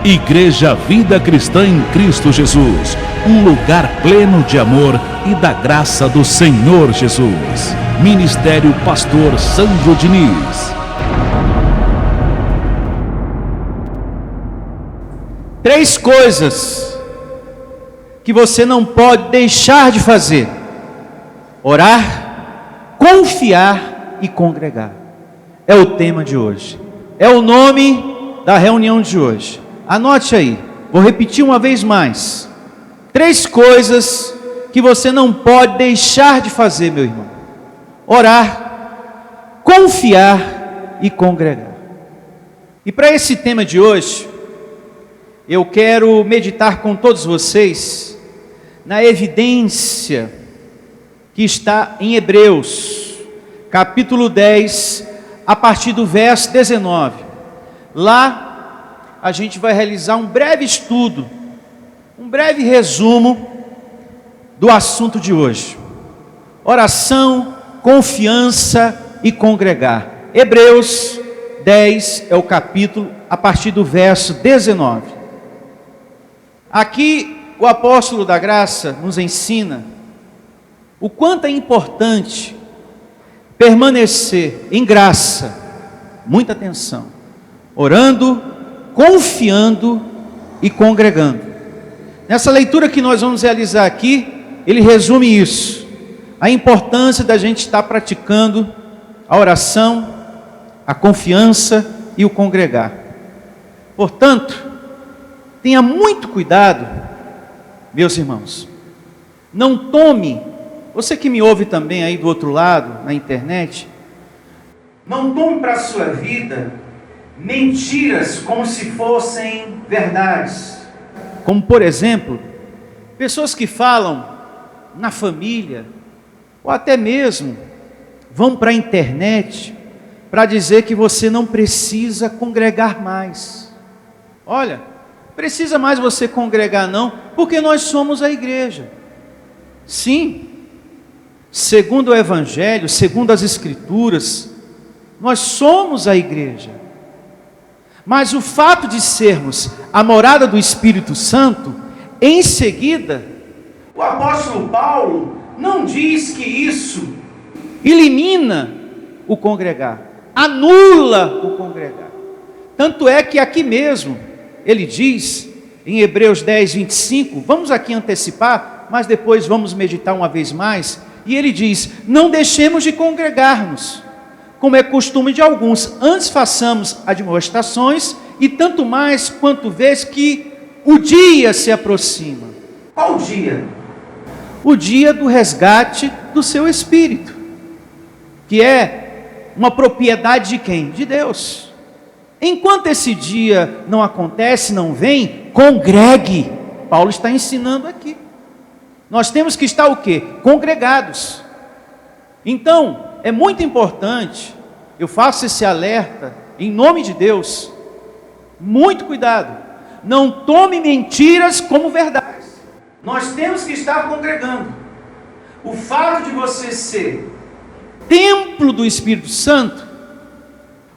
Igreja Vida Cristã em Cristo Jesus, um lugar pleno de amor e da graça do Senhor Jesus. Ministério Pastor Sandro Diniz. 3 coisas que você não pode deixar de fazer: orar, confiar e congregar. É o tema de hoje, é o nome da reunião de hoje. Anote aí, vou repetir uma vez mais: 3 coisas que você não pode deixar de fazer, meu irmão: orar, confiar e congregar. E para esse tema de hoje, eu quero meditar com todos vocês na evidência que está em Hebreus, capítulo 10, a partir do verso 19. Lá a gente vai realizar um breve estudo, um breve resumo do assunto de hoje: oração, confiança e congregar. Hebreus 10 é o capítulo, a partir do verso 19. Aqui o apóstolo da graça nos ensina o quanto é importante permanecer em graça, muita atenção, orando, confiando e congregando. Nessa leitura que nós vamos realizar aqui, ele resume isso: a importância da gente estar praticando a oração, a confiança e o congregar. Portanto, tenha muito cuidado, meus irmãos. Não tome, você que me ouve também aí do outro lado, na internet, não tome para a sua vida mentiras como se fossem verdades. Como, por exemplo, pessoas que falam na família, ou até mesmo vão para a internet para dizer que você não precisa congregar mais. Olha, precisa mais você congregar não, porque nós somos a igreja. Sim, segundo o Evangelho, segundo as Escrituras, nós somos a igreja. Mas o fato de sermos a morada do Espírito Santo, em seguida, o apóstolo Paulo não diz que isso elimina o congregar, anula o congregar. Tanto é que aqui mesmo, ele diz, em Hebreus 10, 25, vamos aqui antecipar, mas depois vamos meditar uma vez mais, e ele diz: não deixemos de congregar-nos, como é costume de alguns, antes façamos admoestações, e tanto mais quanto vês que o dia se aproxima. Qual dia? O dia do resgate do seu espírito, que é uma propriedade de quem? De Deus. Enquanto esse dia não acontece, não vem, congregue. Paulo está ensinando aqui. Nós temos que estar o quê? Congregados. Então, é muito importante, eu faço esse alerta, em nome de Deus, muito cuidado, não tome mentiras como verdades. Nós temos que estar congregando. O fato de você ser templo do Espírito Santo,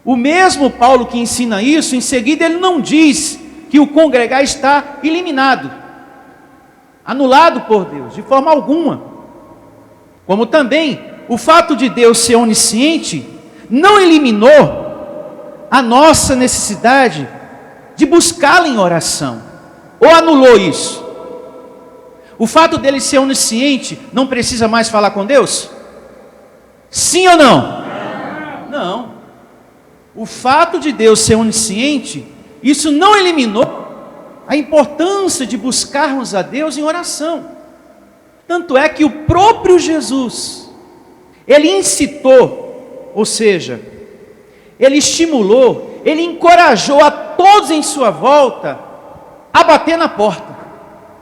o mesmo Paulo que ensina isso, em seguida ele não diz que o congregar está eliminado, anulado por Deus, de forma alguma. Como também o fato de Deus ser onisciente não eliminou a nossa necessidade de buscá-lo em oração, ou anulou isso? O fato dele ser onisciente não precisa mais falar com Deus? Sim ou não? Não. O fato de Deus ser onisciente, isso não eliminou a importância de buscarmos a Deus em oração. Tanto é que o próprio Jesus, ele incitou, ou seja, ele estimulou, ele encorajou a todos em sua volta a bater na porta,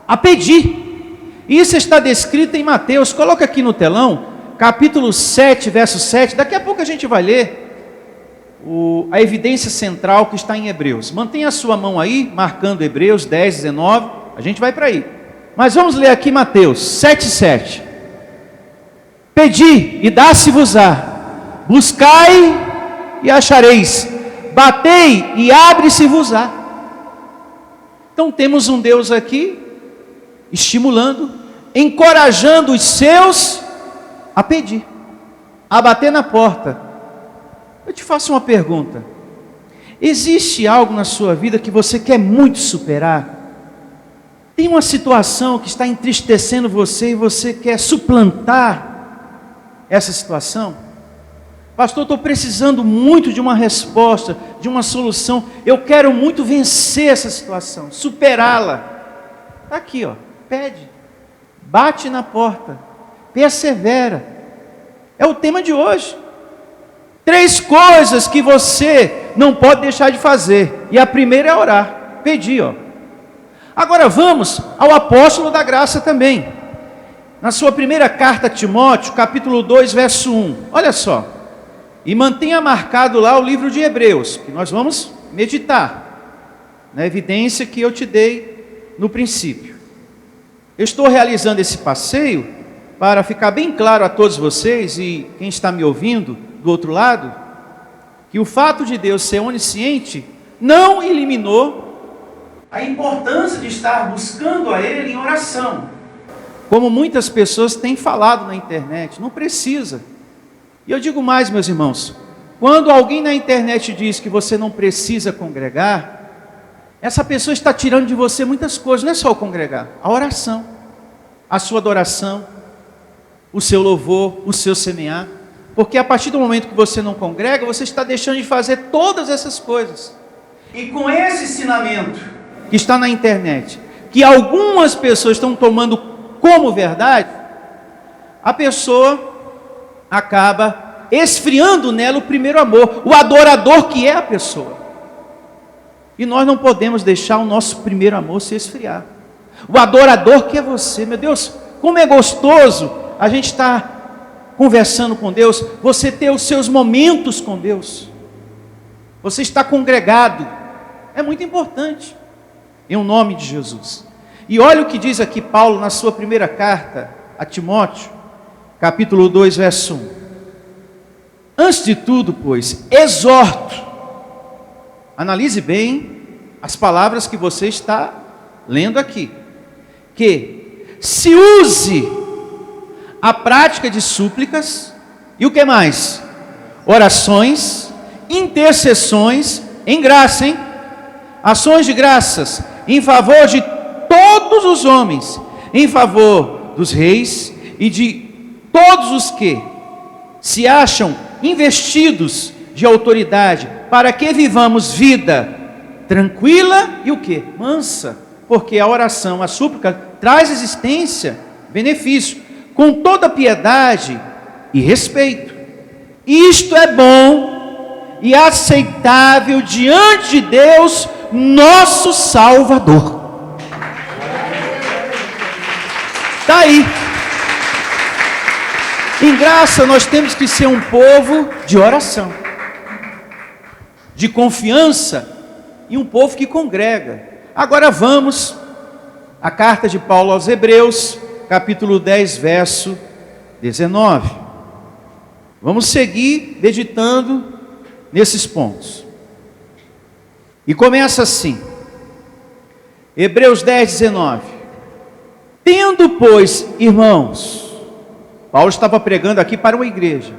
a pedir. Isso está descrito em Mateus, coloca aqui no telão, capítulo 7, verso 7, daqui a pouco a gente vai ler a evidência central que está em Hebreus. Mantenha a sua mão aí, marcando Hebreus 10, 19, a gente vai para aí. Mas vamos ler aqui Mateus 7, 7. Pedi e dá-se-vos-á, buscai e achareis, batei e abre-se-vos-á. Então temos um Deus aqui, estimulando, encorajando os seus a pedir, a bater na porta. Eu te faço uma pergunta: existe algo na sua vida que você quer muito superar? Tem uma situação que está entristecendo você e você quer suplantar essa situação? Pastor, estou precisando muito de uma resposta, de uma solução. Eu quero muito vencer essa situação, superá-la. Está aqui, ó, pede, bate na porta, persevera. É o tema de hoje. 3 coisas que você não pode deixar de fazer. E a primeira é orar, pedir, ó. Agora vamos ao apóstolo da graça também. Na sua primeira carta a Timóteo, capítulo 2, verso 1. Olha só. E mantenha marcado lá o livro de Hebreus, que nós vamos meditar na evidência que eu te dei no princípio. Eu estou realizando esse passeio para ficar bem claro a todos vocês e quem está me ouvindo do outro lado, que o fato de Deus ser onisciente não eliminou a importância de estar buscando a Ele em oração. Como muitas pessoas têm falado na internet, não precisa. E eu digo mais, meus irmãos, quando alguém na internet diz que você não precisa congregar, essa pessoa está tirando de você muitas coisas, não é só o congregar, a oração, a sua adoração, o seu louvor, o seu semear, porque a partir do momento que você não congrega, você está deixando de fazer todas essas coisas. E com esse ensinamento que está na internet, que algumas pessoas estão tomando como verdade, a pessoa acaba esfriando nela o primeiro amor, o adorador que é a pessoa. E nós não podemos deixar o nosso primeiro amor se esfriar. O adorador que é você, meu Deus, como é gostoso a gente estar conversando com Deus, você ter os seus momentos com Deus, você está congregado, é muito importante, em nome de Jesus. E olha o que diz aqui Paulo na sua primeira carta a Timóteo, capítulo 2, verso 1. Antes de tudo, pois, exorto, analise bem as palavras que você está lendo aqui, que se use a prática de súplicas, e o que mais? Orações, intercessões, em graça, hein? Ações de graças, em favor de todos os homens, em favor dos reis e de todos os que se acham investidos de autoridade, para que vivamos vida tranquila e o que? Mansa, porque a oração, a súplica traz existência, benefício, com toda piedade e respeito. Isto é bom e aceitável diante de Deus, nosso Salvador. Está aí. Em graça nós temos que ser um povo de oração, de confiança e um povo que congrega. Agora vamos à carta de Paulo aos Hebreus, capítulo 10, verso 19. Vamos seguir meditando nesses pontos. E começa assim, Hebreus 10, 19. Tendo, pois, irmãos, Paulo estava pregando aqui para uma igreja.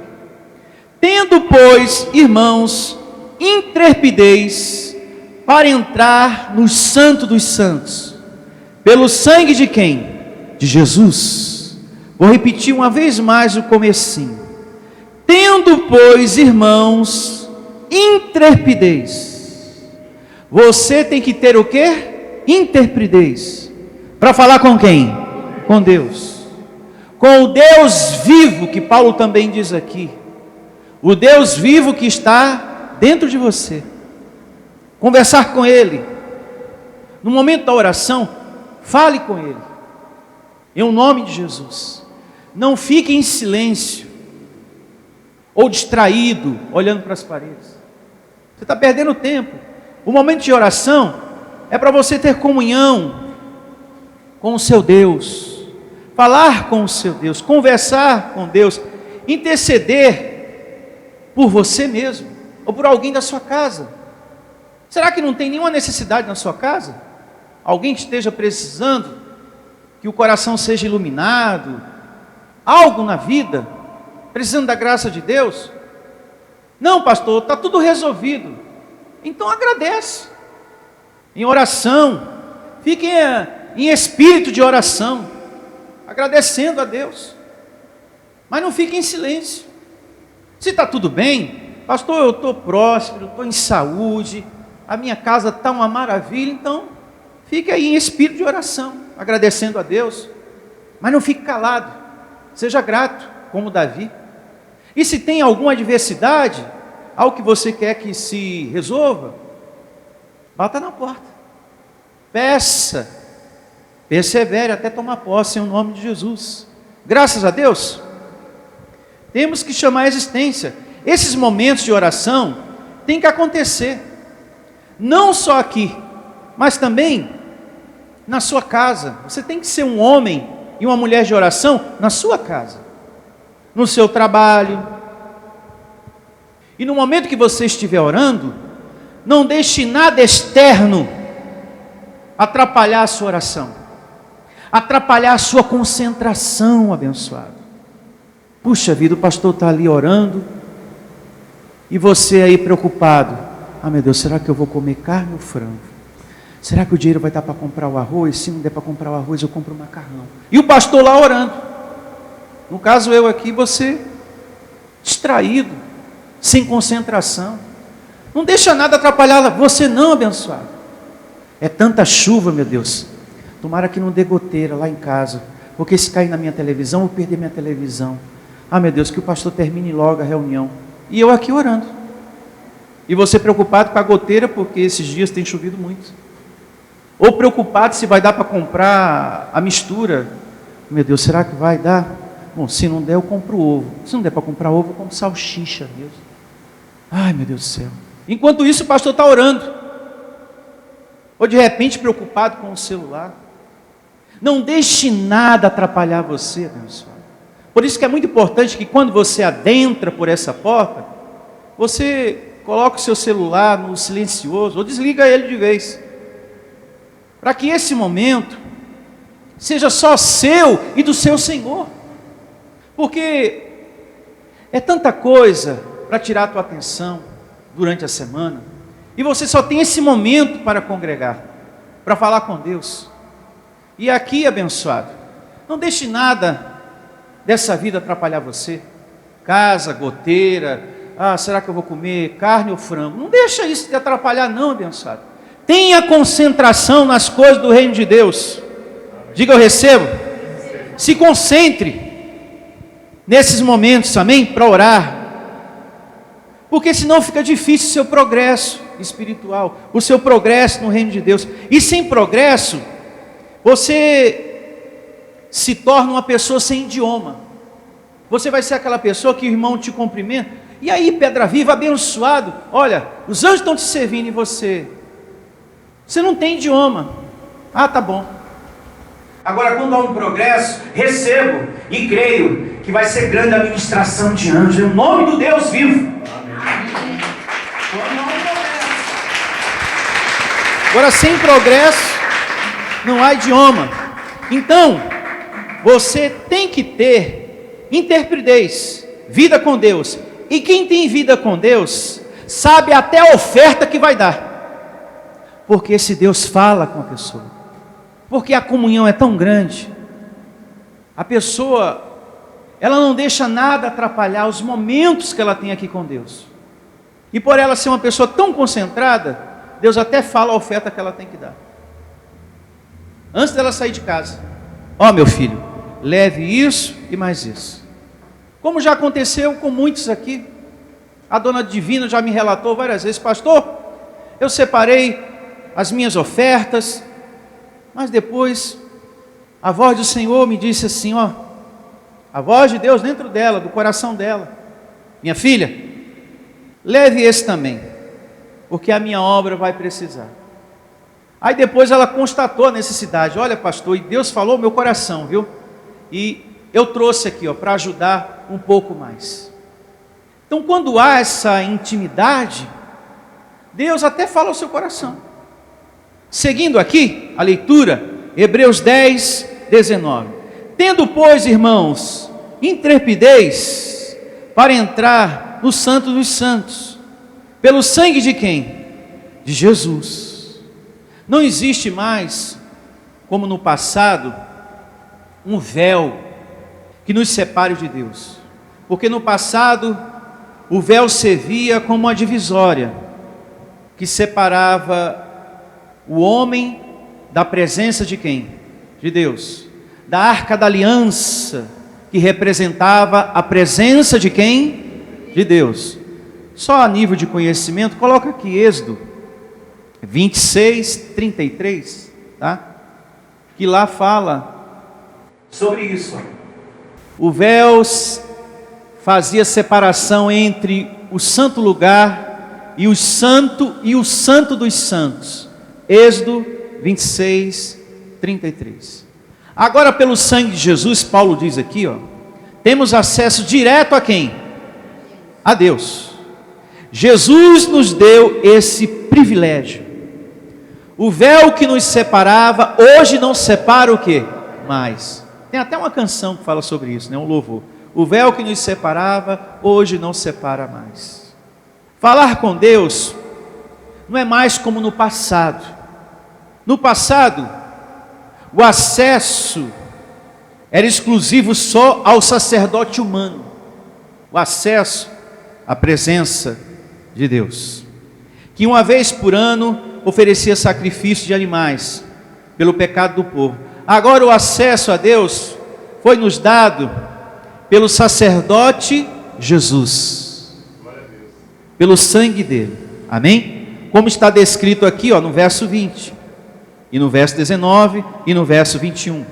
Tendo, pois, irmãos, intrepidez para entrar no santo dos santos, pelo sangue de quem? De Jesus. Vou repetir uma vez mais o comecinho. Tendo, pois, irmãos, intrepidez. Você tem que ter o quê? Intrepidez. Para falar com quem? Com Deus. Com o Deus vivo, que Paulo também diz aqui. O Deus vivo que está dentro de você. Conversar com Ele. No momento da oração, fale com Ele. Em nome de Jesus. Não fique em silêncio. Ou distraído, olhando para as paredes. Você está perdendo tempo. O momento de oração é para você ter comunhão com o seu Deus. Falar com o seu Deus, conversar com Deus, interceder por você mesmo, ou por alguém da sua casa. Será que não tem nenhuma necessidade na sua casa? alguém que esteja precisando que o coração seja iluminado, algo na vida, precisando da graça de Deus. Não, pastor, está tudo resolvido. Então agradece, em oração, fique em espírito de oração, agradecendo a Deus, mas não fique em silêncio. Se está tudo bem, pastor, eu estou próspero, estou em saúde, a minha casa está uma maravilha, então fique aí em espírito de oração, agradecendo a Deus, mas não fique calado, seja grato, como Davi. E se tem alguma adversidade, algo que você quer que se resolva, bata na porta, peça, persevere até tomar posse em nome de Jesus. Graças a Deus, temos que chamar a existência. Esses momentos de oração tem que acontecer, não só aqui, mas também na sua casa. Você tem que ser um homem e uma mulher de oração na sua casa, no seu trabalho. E no momento que você estiver orando, não deixe nada externo atrapalhar a sua oração, atrapalhar a sua concentração, abençoado. Puxa vida, o pastor está ali orando, e você aí preocupado. Ah, meu Deus, será que eu vou comer carne ou frango? Será que o dinheiro vai dar para comprar o arroz? Se não der para comprar o arroz, eu compro o macarrão. E o pastor lá orando. No caso eu aqui, você distraído, sem concentração. Não deixa nada atrapalhar você não, abençoado. É tanta chuva, meu Deus. Tomara que não dê goteira lá em casa, porque se cair na minha televisão, eu vou perder minha televisão. Ah, meu Deus, que o pastor termine logo a reunião. E eu aqui orando. E você preocupado com a goteira, porque esses dias tem chovido muito. Ou preocupado se vai dar para comprar a mistura. Meu Deus, será que vai dar? Bom, se não der, eu compro ovo. Se não der para comprar ovo, eu compro salsicha, Deus. Ai, meu Deus do céu. Enquanto isso, o pastor está orando. Ou de repente preocupado com o celular. Não deixe nada atrapalhar você, abençoado. Por isso que é muito importante que quando você adentra por essa porta, você coloca o seu celular no silencioso, ou desliga ele de vez. Para que esse momento seja só seu e do seu Senhor. Porque é tanta coisa para tirar a tua atenção durante a semana, e você só tem esse momento para congregar, para falar com Deus. E aqui, abençoado, não deixe nada dessa vida atrapalhar você. Casa, goteira, será que eu vou comer carne ou frango? Não deixa isso te atrapalhar não, abençoado. Tenha concentração nas coisas do reino de Deus. Diga, eu recebo. Se concentre nesses momentos, amém? Para orar. Porque senão fica difícil o seu progresso espiritual, o seu progresso no reino de Deus. E sem progresso, você se torna uma pessoa sem idioma. Você vai ser aquela pessoa que o irmão te cumprimenta. E aí, pedra viva, abençoado. Olha, os anjos estão te servindo e você não tem idioma. Ah, tá bom. Agora, quando há um progresso, recebo e creio que vai ser grande a ministração de anjos, em nome do Deus vivo. Agora, sem progresso, não há idioma. Então, você tem que ter interpretez, vida com Deus. E quem tem vida com Deus, sabe até a oferta que vai dar. Porque esse Deus fala com a pessoa. Porque a comunhão é tão grande. A pessoa, ela não deixa nada atrapalhar os momentos que ela tem aqui com Deus. E por ela ser uma pessoa tão concentrada, Deus até fala a oferta que ela tem que dar. Antes dela sair de casa. Ó, meu filho, leve isso e mais isso. Como já aconteceu com muitos aqui. A dona Divina já me relatou várias vezes. Pastor, eu separei as minhas ofertas, mas depois a voz do Senhor me disse assim, ó, a voz de Deus dentro dela, do coração dela. Minha filha, leve esse também, porque a minha obra vai precisar. Aí depois ela constatou a necessidade. Olha, pastor, e Deus falou no meu coração, viu? E eu trouxe aqui, ó, para ajudar um pouco mais. Então, quando há essa intimidade, Deus até fala ao seu coração. Seguindo aqui a leitura, Hebreus 10, 19. Tendo, pois, irmãos, intrepidez para entrar no Santo dos Santos, pelo sangue de quem? De Jesus. Não existe mais, como no passado, um véu que nos separe de Deus. Porque no passado, o véu servia como uma divisória que separava o homem da presença de quem? De Deus. Da arca da aliança, que representava a presença de quem? De Deus. Só a nível de conhecimento, coloca aqui Êxodo 26, 33, tá? Que lá fala sobre isso. O véu fazia separação entre o santo lugar e o santo dos santos. Êxodo 26, 33. Agora, pelo sangue de Jesus, Paulo diz aqui, temos acesso direto a quem? A Deus. Jesus nos deu esse privilégio. O véu que nos separava, hoje não separa o quê? Mais. Tem até uma canção que fala sobre isso, né? Um louvor. O véu que nos separava, hoje não separa mais. Falar com Deus não é mais como no passado. No passado, o acesso era exclusivo só ao sacerdote humano. O acesso à presença de Deus, que uma vez por ano oferecia sacrifício de animais pelo pecado do povo. Agora o acesso a Deus foi nos dado pelo sacerdote Jesus, pelo sangue dele. Amém? Como está descrito aqui, no verso 20, e no verso 19, e no verso 21.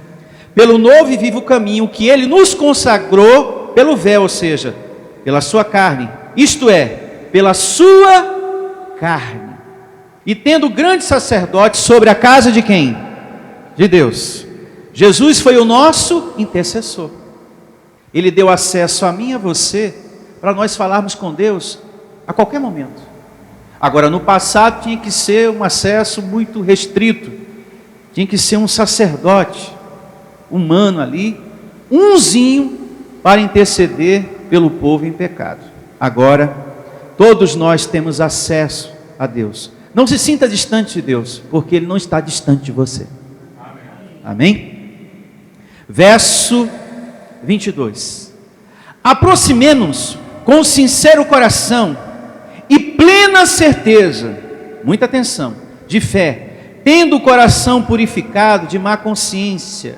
Pelo novo e vivo caminho que ele nos consagrou pelo véu, ou seja, pela sua carne, isto é, pela sua carne. E tendo grande sacerdote sobre a casa de quem? De Deus. Jesus foi o nosso intercessor. Ele deu acesso a mim e a você, para nós falarmos com Deus a qualquer momento. Agora, no passado tinha que ser um acesso muito restrito, tinha que ser um sacerdote humano ali, umzinho, para interceder pelo povo em pecado. Agora, todos nós temos acesso a Deus. Não se sinta distante de Deus, porque Ele não está distante de você. Amém? Verso 22. Aproximemo-nos com sincero coração e plena certeza, muita atenção, de fé, tendo o coração purificado de má consciência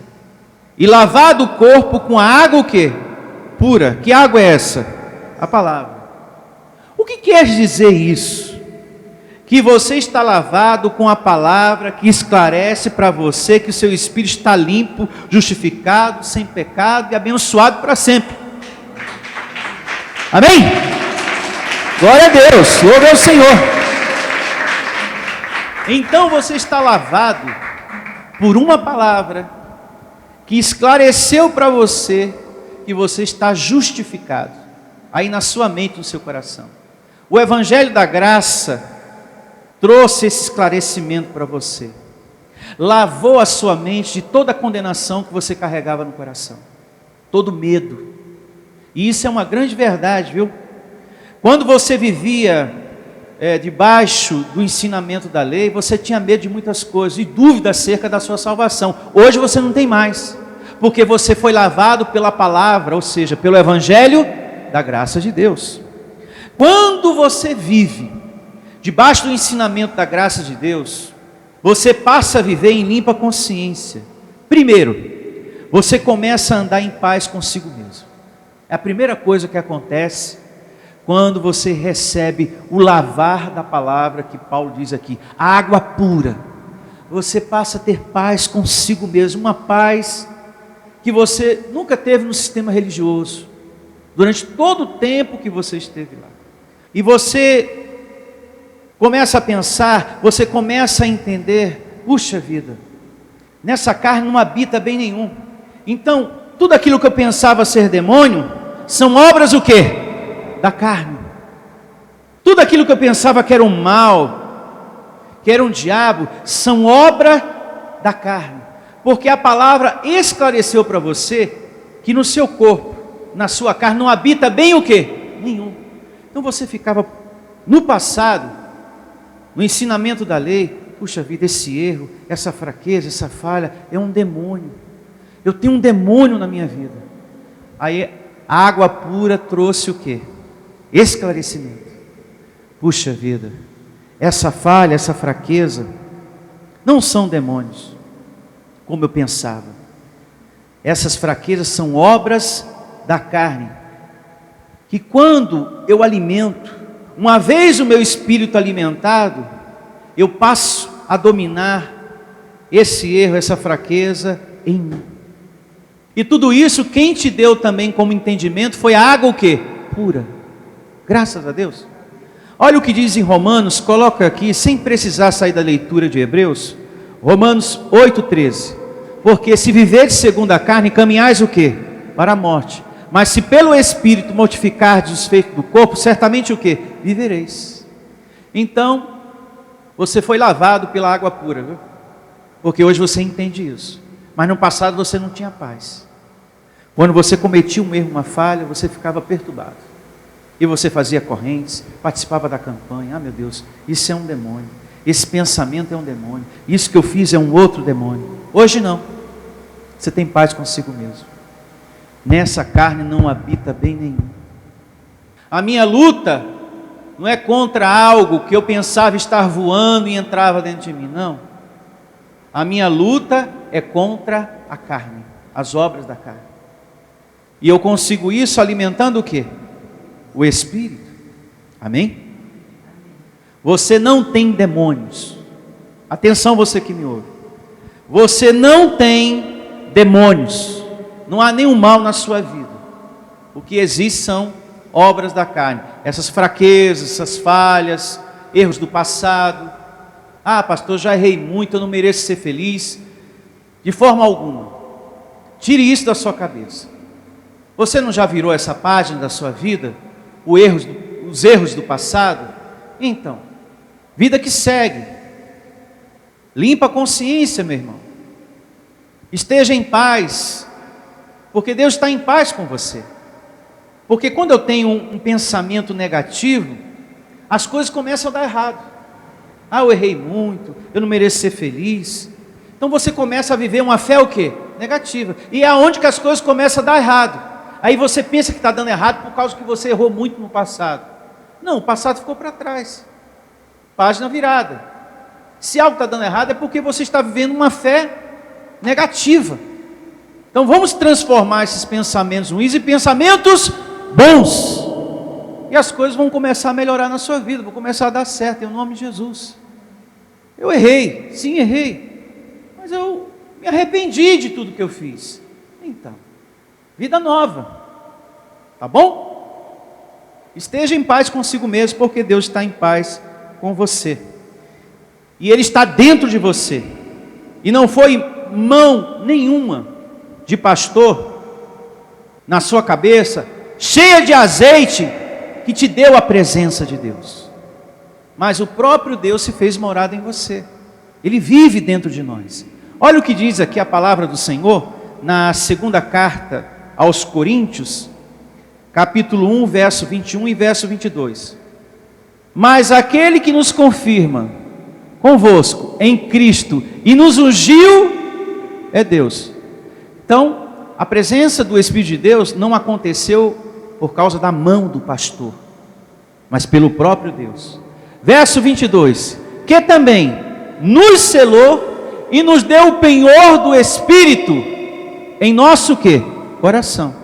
e lavado o corpo com a água o quê? Pura. Que água é essa? A palavra. O que quer dizer isso? Que você está lavado com a palavra que esclarece para você que o seu espírito está limpo, justificado, sem pecado e abençoado para sempre. Amém? Glória a Deus, louve ao Senhor. Então você está lavado por uma palavra que esclareceu para você que você está justificado, aí na sua mente, no seu coração. O Evangelho da Graça trouxe esse esclarecimento para você, lavou a sua mente de toda a condenação que você carregava no coração, todo medo. E isso é uma grande verdade, viu? Quando você vivia debaixo do ensinamento da lei, você tinha medo de muitas coisas e dúvida acerca da sua salvação. Hoje você não tem mais, porque você foi lavado pela palavra, ou seja, pelo Evangelho da graça de Deus. Quando você vive debaixo do ensinamento da graça de Deus, você passa a viver em limpa consciência. Primeiro, você começa a andar em paz consigo mesmo. É a primeira coisa que acontece quando você recebe o lavar da palavra que Paulo diz aqui, a água pura. Você passa a ter paz consigo mesmo, uma paz que você nunca teve no sistema religioso, durante todo o tempo que você esteve lá. E você começa a pensar, você começa a entender, puxa vida, nessa carne não habita bem nenhum. Então, tudo aquilo que eu pensava ser demônio, são obras o quê? Da carne. Tudo aquilo que eu pensava que era um mal, que era um diabo, são obra da carne. Porque a palavra esclareceu para você que no seu corpo, na sua carne, não habita bem o quê? Nenhum. Então você ficava no passado, no ensinamento da lei, puxa vida, esse erro, essa fraqueza, essa falha, é um demônio. Eu tenho um demônio na minha vida. Aí a água pura trouxe o quê? Esclarecimento. Puxa vida, essa falha, essa fraqueza, não são demônios, como eu pensava. Essas fraquezas são obras da carne, que quando eu alimento, uma vez o meu espírito alimentado, eu passo a dominar esse erro, essa fraqueza em mim. E tudo isso, quem te deu também como entendimento, foi a água o quê? Pura. Graças a Deus. Olha o que diz em Romanos, coloca aqui, sem precisar sair da leitura de Hebreus, Romanos 8,13. Porque se viveres segundo a carne, caminhais o quê? Para a morte. Mas se pelo Espírito mortificardes os feitos do corpo, certamente o quê? Vivereis. Então, você foi lavado pela água pura, viu? Porque hoje você entende isso. Mas no passado você não tinha paz. Quando você cometia um erro, uma falha, você ficava perturbado. E você fazia correntes, participava da campanha. Ah, meu Deus, isso é um demônio. Esse pensamento é um demônio. Isso que eu fiz é um outro demônio. Hoje não. Você tem paz consigo mesmo. Nessa carne não habita bem nenhum. A minha luta não é contra algo que eu pensava estar voando e entrava dentro de mim. Não. A minha luta é contra a carne, as obras da carne. E eu consigo isso alimentando o quê? O Espírito. Amém? Você não tem demônios. Atenção, você que me ouve. Você não tem demônios. Não há nenhum mal na sua vida. O que existe são obras da carne. Essas fraquezas, essas falhas, erros do passado. Ah, pastor, já errei muito, eu não mereço ser feliz. De forma alguma. Tire isso da sua cabeça. Você não já virou essa página da sua vida? Os erros do passado? Então, vida que segue. Limpa a consciência, meu irmão. Esteja em paz. Porque Deus está em paz com você. Porque quando eu tenho um pensamento negativo, as coisas começam a dar errado. Ah, eu errei muito, eu não mereço ser feliz. Então você começa a viver uma fé o quê? Negativa. E é onde que as coisas começam a dar errado. Aí você pensa que está dando errado por causa que você errou muito no passado. Não, o passado ficou para trás. Página virada. Se algo está dando errado é porque você está vivendo uma fé negativa. Então vamos transformar esses pensamentos ruins em pensamentos bons. E as coisas vão começar a melhorar na sua vida, vão começar a dar certo, em nome de Jesus. Eu errei, sim errei, mas eu me arrependi de tudo que eu fiz. Então, vida nova, tá bom? Esteja em paz consigo mesmo, porque Deus está em paz com você. E Ele está dentro de você. E não foi mão nenhuma de pastor na sua cabeça, cheia de azeite, que te deu a presença de Deus. Mas o próprio Deus se fez morada em você. Ele vive dentro de nós. Olha o que diz aqui a palavra do Senhor, na segunda carta aos Coríntios, capítulo 1, verso 21 e verso 22. Mas aquele que nos confirma convosco em Cristo e nos ungiu é Deus. Então, a presença do Espírito de Deus não aconteceu por causa da mão do pastor, mas pelo próprio Deus. Verso 22, que também nos selou e nos deu o penhor do Espírito em nosso quê? Coração.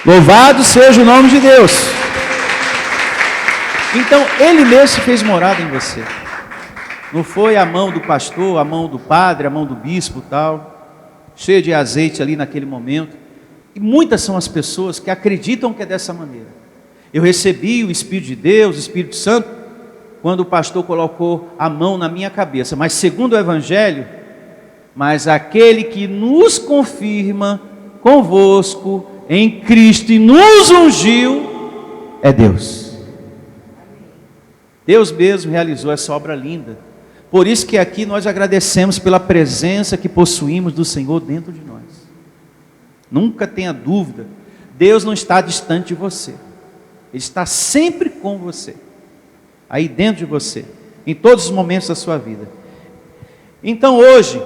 Louvado seja o nome de Deus. Então, Ele mesmo se fez morada em você. Não foi a mão do pastor, a mão do padre, a mão do bispo tal, cheia de azeite ali naquele momento. E muitas são as pessoas que acreditam que é dessa maneira. Eu recebi o Espírito de Deus, o Espírito Santo, quando o pastor colocou a mão na minha cabeça. Mas segundo o Evangelho, mas aquele que nos confirma convosco em Cristo e nos ungiu, é Deus. Deus mesmo realizou essa obra linda. Por isso que aqui nós agradecemos pela presença que possuímos do Senhor dentro de nós. Nunca tenha dúvida, Deus não está distante de você. Ele está sempre com você, aí dentro de você, em todos os momentos da sua vida. Então hoje,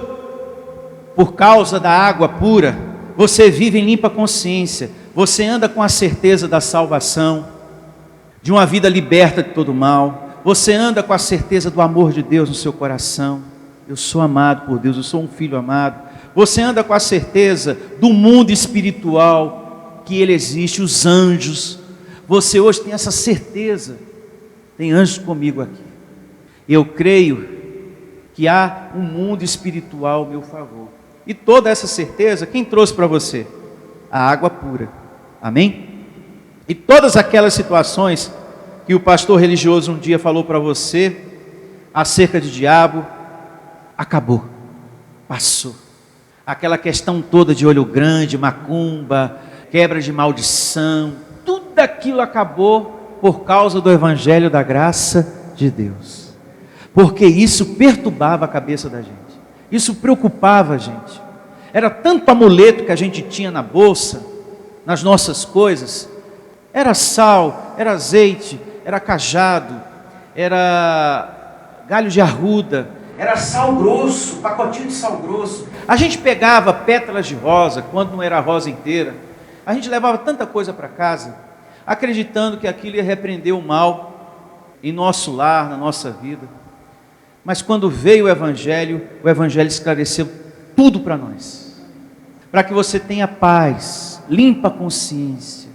por causa da água pura, você vive em limpa consciência, você anda com a certeza da salvação, de uma vida liberta de todo mal, você anda com a certeza do amor de Deus no seu coração. Eu sou amado por Deus, eu sou um filho amado. Você anda com a certeza do mundo espiritual, que ele existe, os anjos. Você hoje tem essa certeza, tem anjos comigo aqui. Eu creio que há um mundo espiritual ao meu favor. E toda essa certeza, quem trouxe para você? A água pura. Amém? E todas aquelas situações que o pastor religioso um dia falou para você, acerca de diabo, acabou, passou. Aquela questão toda de olho grande, macumba, quebra de maldição, tudo aquilo acabou por causa do evangelho da graça de Deus. Porque isso perturbava a cabeça da gente, isso preocupava a gente. Era tanto amuleto que a gente tinha na bolsa, nas nossas coisas. Era sal, era azeite, era cajado, era galho de arruda, era sal grosso, pacotinho de sal grosso. A gente pegava pétalas de rosa, quando não era a rosa inteira. A gente levava tanta coisa para casa, acreditando que aquilo ia repreender o mal em nosso lar, na nossa vida. Mas quando veio o Evangelho esclareceu tudo para nós. Para que você tenha paz, limpa consciência,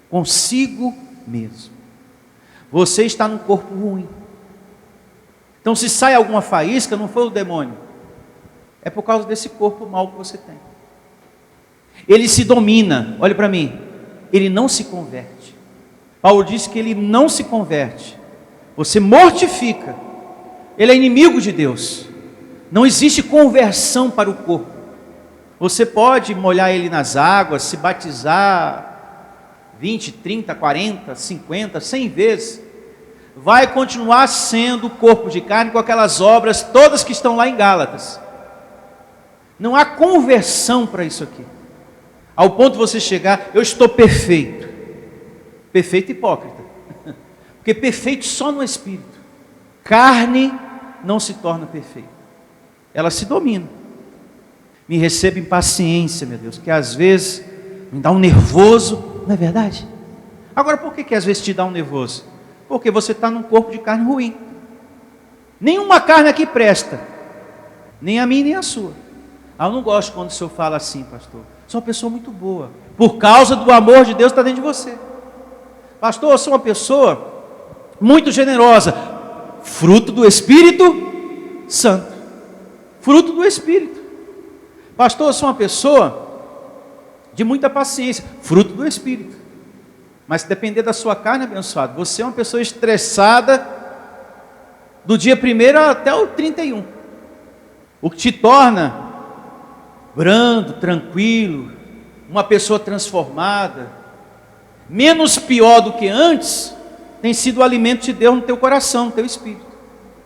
consigo mesmo. Você está num corpo ruim. Então se sai alguma faísca, não foi o demônio. É por causa desse corpo mau que você tem. Ele se domina, olha para mim. Ele não se converte. Paulo disse que ele não se converte. Você mortifica. Ele é inimigo de Deus. Não existe conversão para o corpo. Você pode molhar ele nas águas, se batizar 20, 30, 40, 50, 100 vezes. Vai continuar sendo o corpo de carne com aquelas obras todas que estão lá em Gálatas. Não há conversão para isso aqui. Ao ponto de você chegar, eu estou perfeito. Perfeito hipócrita. Porque perfeito só no Espírito. Carne não se torna perfeita. Ela se domina. Me receba em paciência, meu Deus, que às vezes me dá um nervoso, não é verdade? Agora, por que às vezes te dá um nervoso? Porque você está num corpo de carne ruim. Nenhuma carne aqui presta. Nem a minha, nem a sua. Eu não gosto quando o senhor fala assim, pastor. Sou uma pessoa muito boa. Por causa do amor de Deus que está dentro de você. Pastor, eu sou uma pessoa muito generosa. Fruto do Espírito Santo. Fruto do Espírito. Pastor, eu sou uma pessoa de muita paciência. Fruto do Espírito. Mas se depender da sua carne, abençoado, você é uma pessoa estressada do dia 1º até o 31. O que te torna brando, tranquilo, uma pessoa transformada, menos pior do que antes, tem sido o alimento de Deus no teu coração, no teu espírito.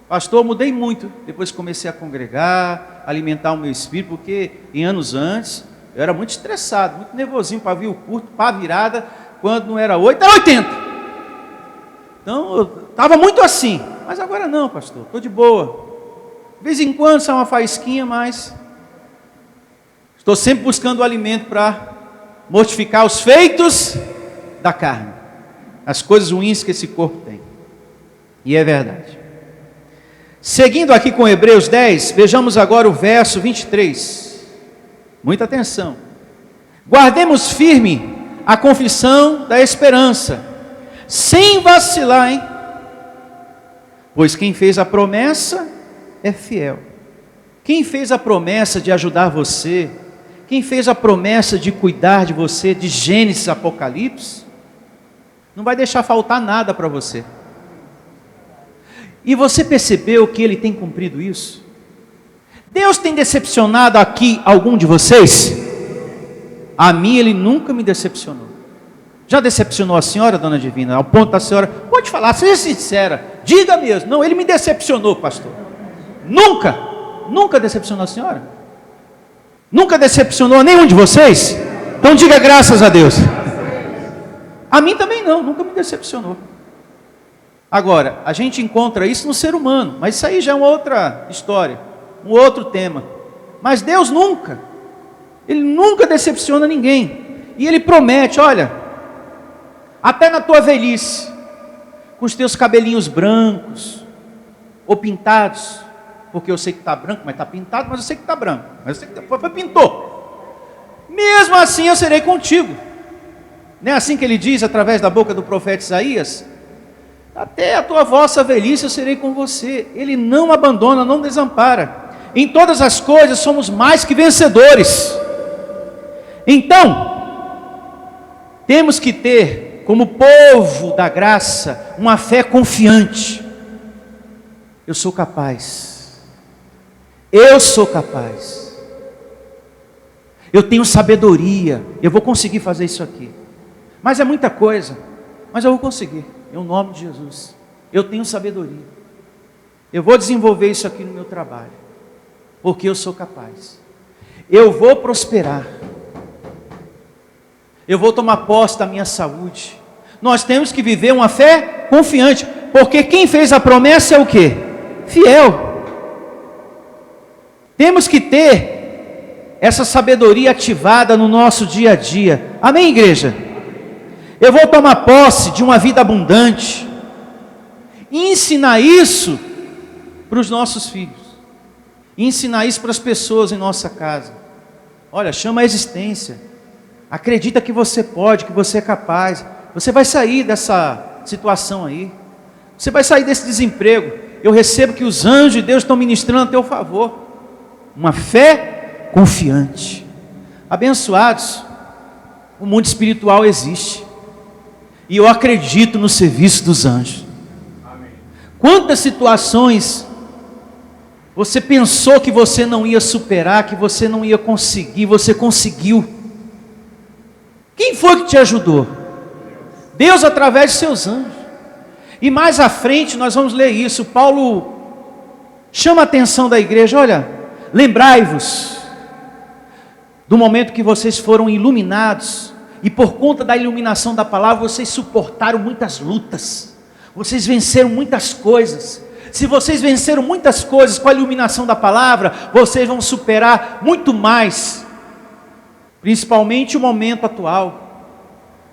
Pastor, eu mudei muito, depois comecei a congregar, alimentar o meu espírito, porque em anos antes, eu era muito estressado, muito nervosinho, pavio curto, pá virada, quando não era 8, era 80. Então, eu estava muito assim, mas agora não, pastor, estou de boa. De vez em quando sai uma faísquinha, mas estou sempre buscando o alimento para mortificar os feitos da carne, as coisas ruins que esse corpo tem. E é verdade. Seguindo aqui com Hebreus 10, vejamos agora o verso 23. Muita atenção. Guardemos firme a confissão da esperança, sem vacilar, hein? Pois quem fez a promessa é fiel. Quem fez a promessa de ajudar você, quem fez a promessa de cuidar de você, de Gênesis, Apocalipse, não vai deixar faltar nada para você. E você percebeu que Ele tem cumprido isso? Deus tem decepcionado aqui algum de vocês? A mim Ele nunca me decepcionou. Já decepcionou a senhora, dona Divina, ao ponto da senhora, pode falar, seja sincera, diga mesmo, não, ele me decepcionou, pastor. Nunca decepcionou a senhora? Nunca decepcionou a nenhum de vocês? Então diga graças a Deus. A mim também não, nunca me decepcionou. Agora, a gente encontra isso no ser humano, mas isso aí já é uma outra história, um outro tema. Mas Deus nunca, Ele nunca decepciona ninguém. E Ele promete, olha, até na tua velhice, com os teus cabelinhos brancos, ou pintados, porque eu sei que está branco, mas está pintado, mas eu sei que está branco, mas eu sei que foi pintou. Mesmo assim eu serei contigo. Não é assim que Ele diz através da boca do profeta Isaías? Até a tua vossa velhice eu serei com você. Ele não abandona, não desampara. Em todas as coisas somos mais que vencedores. Então, temos que ter, como povo da graça, uma fé confiante. Eu sou capaz. Eu sou capaz. Eu tenho sabedoria. Eu vou conseguir fazer isso aqui. Mas é muita coisa. Mas eu vou conseguir. Em nome de Jesus. Eu tenho sabedoria. Eu vou desenvolver isso aqui no meu trabalho. Porque eu sou capaz. Eu vou prosperar. Eu vou tomar posse da minha saúde. Nós temos que viver uma fé confiante. Porque quem fez a promessa é o quê? Fiel. Temos que ter essa sabedoria ativada no nosso dia a dia. Amém, igreja? Eu vou tomar posse de uma vida abundante. E ensinar isso para os nossos filhos. E ensinar isso para as pessoas em nossa casa. Olha, chama a existência. Acredita que você pode, que você é capaz. Você vai sair dessa situação aí. Você vai sair desse desemprego. Eu recebo que os anjos de Deus estão ministrando a teu favor. Uma fé confiante. Abençoados, o mundo espiritual existe. E eu acredito no serviço dos anjos. Amém. Quantas situações você pensou que você não ia superar, que você não ia conseguir, você conseguiu. Quem foi que te ajudou? Deus através de seus anjos. E mais à frente nós vamos ler isso. Paulo chama a atenção da igreja, olha, lembrai-vos do momento que vocês foram iluminados. E por conta da iluminação da palavra, vocês suportaram muitas lutas. Vocês venceram muitas coisas. Se vocês venceram muitas coisas com a iluminação da palavra, vocês vão superar muito mais. Principalmente o momento atual.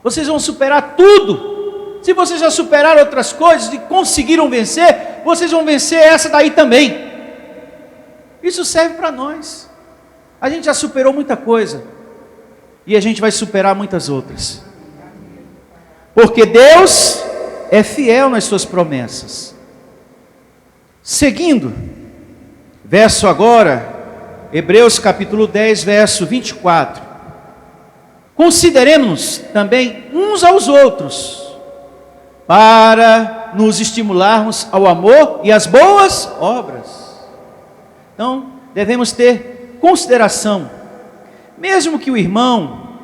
Vocês vão superar tudo. Se vocês já superaram outras coisas e conseguiram vencer, vocês vão vencer essa daí também. Isso serve para nós. A gente já superou muita coisa. E a gente vai superar muitas outras. Porque Deus é fiel nas suas promessas. Seguindo, verso agora, Hebreus capítulo 10, verso 24. Consideremos também uns aos outros, para nos estimularmos ao amor e às boas obras. Então, devemos ter consideração. Mesmo que o irmão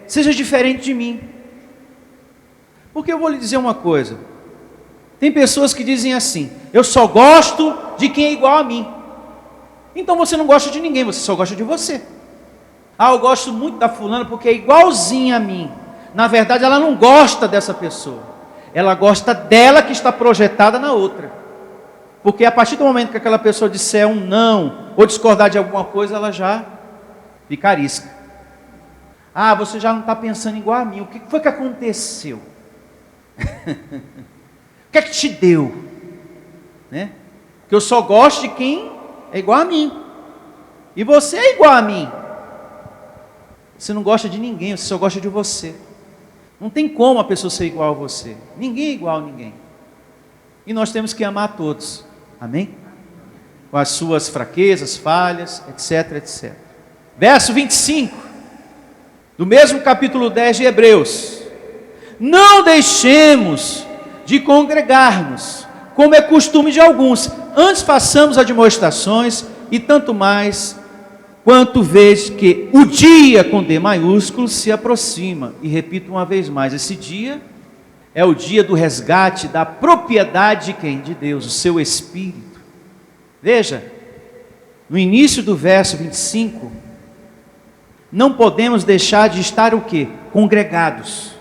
seja diferente de mim. Porque eu vou lhe dizer uma coisa. Tem pessoas que dizem assim: eu só gosto de quem é igual a mim. Então você não gosta de ninguém, você só gosta de você. Ah, eu gosto muito da fulana porque é igualzinha a mim. Na verdade ela não gosta dessa pessoa. Ela gosta dela que está projetada na outra. Porque a partir do momento que aquela pessoa disser um não, ou discordar de alguma coisa, ela já fica arisca. Ah, você já não está pensando igual a mim. O que foi que aconteceu? O que é que te deu? Né? Porque eu só gosto de quem é igual a mim. E você é igual a mim. Você não gosta de ninguém, você só gosta de você. Não tem como a pessoa ser igual a você. Ninguém é igual a ninguém. E nós temos que amar a todos. Amém? Com as suas fraquezas, falhas, etc, etc. Verso 25, do mesmo capítulo 10 de Hebreus. Não deixemos de congregarmos, como é costume de alguns. Antes façamos admoestações, e tanto mais quanto vês que o dia com D maiúsculo se aproxima. E repito uma vez mais, esse dia é o dia do resgate da propriedade de quem? De Deus, o seu Espírito. Veja, no início do verso 25, não podemos deixar de estar o quê? Congregados.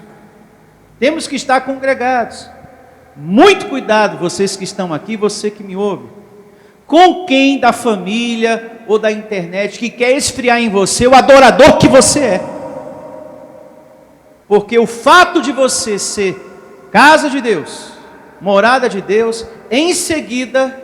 Temos que estar congregados. Muito cuidado, vocês que estão aqui, você que me ouve, com quem da família ou da internet que quer esfriar em você o adorador que você é. Porque o fato de você ser casa de Deus, morada de Deus, em seguida,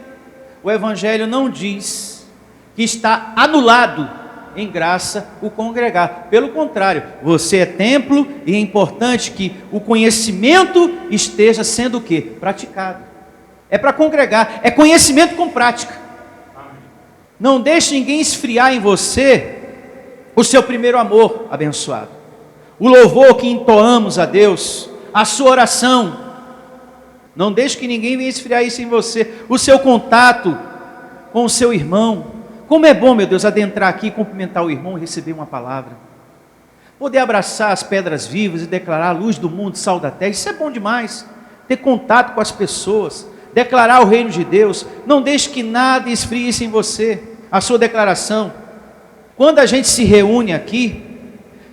o Evangelho não diz que está anulado em graça o congregar. Pelo contrário, você é templo e é importante que o conhecimento esteja sendo o quê? Praticado. É para congregar, é conhecimento com prática. Não deixe ninguém esfriar em você o seu primeiro amor abençoado. O louvor que entoamos a Deus, a sua oração. Não deixe que ninguém venha esfriar isso em você. O seu contato com o seu irmão. Como é bom, meu Deus, adentrar aqui, cumprimentar o irmão e receber uma palavra. Poder abraçar as pedras vivas e declarar a luz do mundo, sal da terra. Isso é bom demais. Ter contato com as pessoas. Declarar o reino de Deus. Não deixe que nada esfrie isso em você. A sua declaração. Quando a gente se reúne aqui,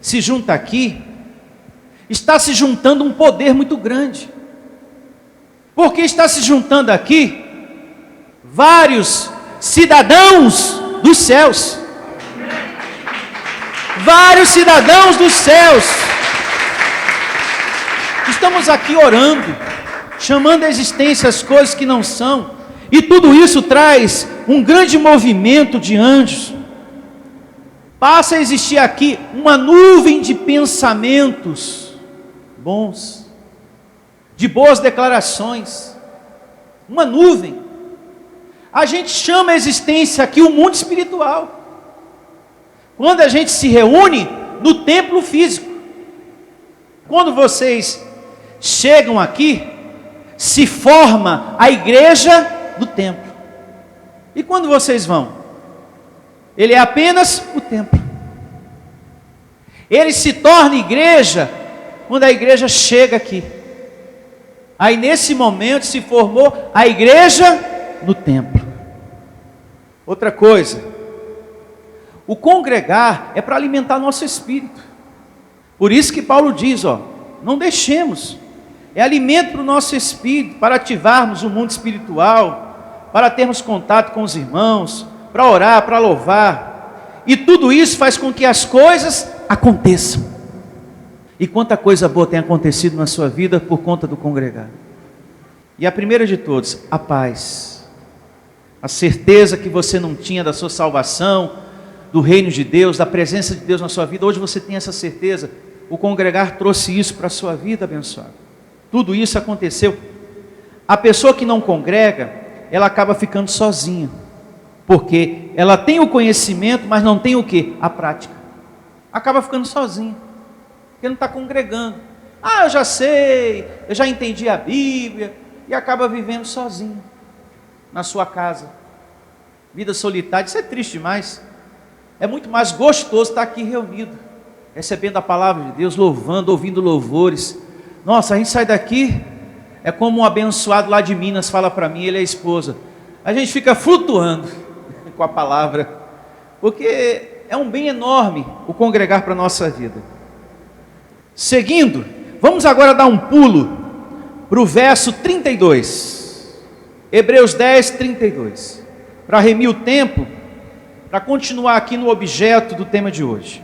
se junta aqui, está se juntando um poder muito grande. Porque está se juntando aqui vários cidadãos dos céus. Vários cidadãos dos céus. Estamos aqui orando, chamando à existência as coisas que não são. E tudo isso traz um grande movimento de anjos. Passa a existir aqui uma nuvem de pensamentos bons, de boas declarações, uma nuvem. A gente chama a existência aqui o mundo espiritual. Quando a gente se reúne no templo físico. Quando vocês chegam aqui, se forma a igreja do templo. E quando vocês vão? Ele é apenas o templo. Ele se torna igreja quando a igreja chega aqui. Aí nesse momento se formou a igreja no templo. Outra coisa, o congregar é para alimentar nosso espírito. Por isso que Paulo diz, não deixemos. É alimento para o nosso espírito, para ativarmos o mundo espiritual, para termos contato com os irmãos, para orar, para louvar. E tudo isso faz com que as coisas aconteçam. E quanta coisa boa tem acontecido na sua vida por conta do congregar. E a primeira de todos, a paz. A certeza que você não tinha da sua salvação, do reino de Deus, da presença de Deus na sua vida. Hoje você tem essa certeza. O congregar trouxe isso para a sua vida, abençoado. Tudo isso aconteceu. A pessoa que não congrega, ela acaba ficando sozinha. Porque ela tem o conhecimento, mas não tem o quê? A prática. Acaba ficando sozinha. Porque não está congregando. Eu já sei, eu já entendi a Bíblia. E acaba vivendo sozinho. Na sua casa. Vida solitária, isso é triste demais. É muito mais gostoso estar aqui reunido. Recebendo a palavra de Deus, louvando, ouvindo louvores. Nossa, a gente sai daqui, é como um abençoado lá de Minas fala para mim, ele é a esposa. A gente fica flutuando com a palavra, porque é um bem enorme o congregar para a nossa vida. Seguindo, vamos agora dar um pulo para o verso 32. Hebreus 10, 32. Para remir o tempo, para continuar aqui no objeto do tema de hoje.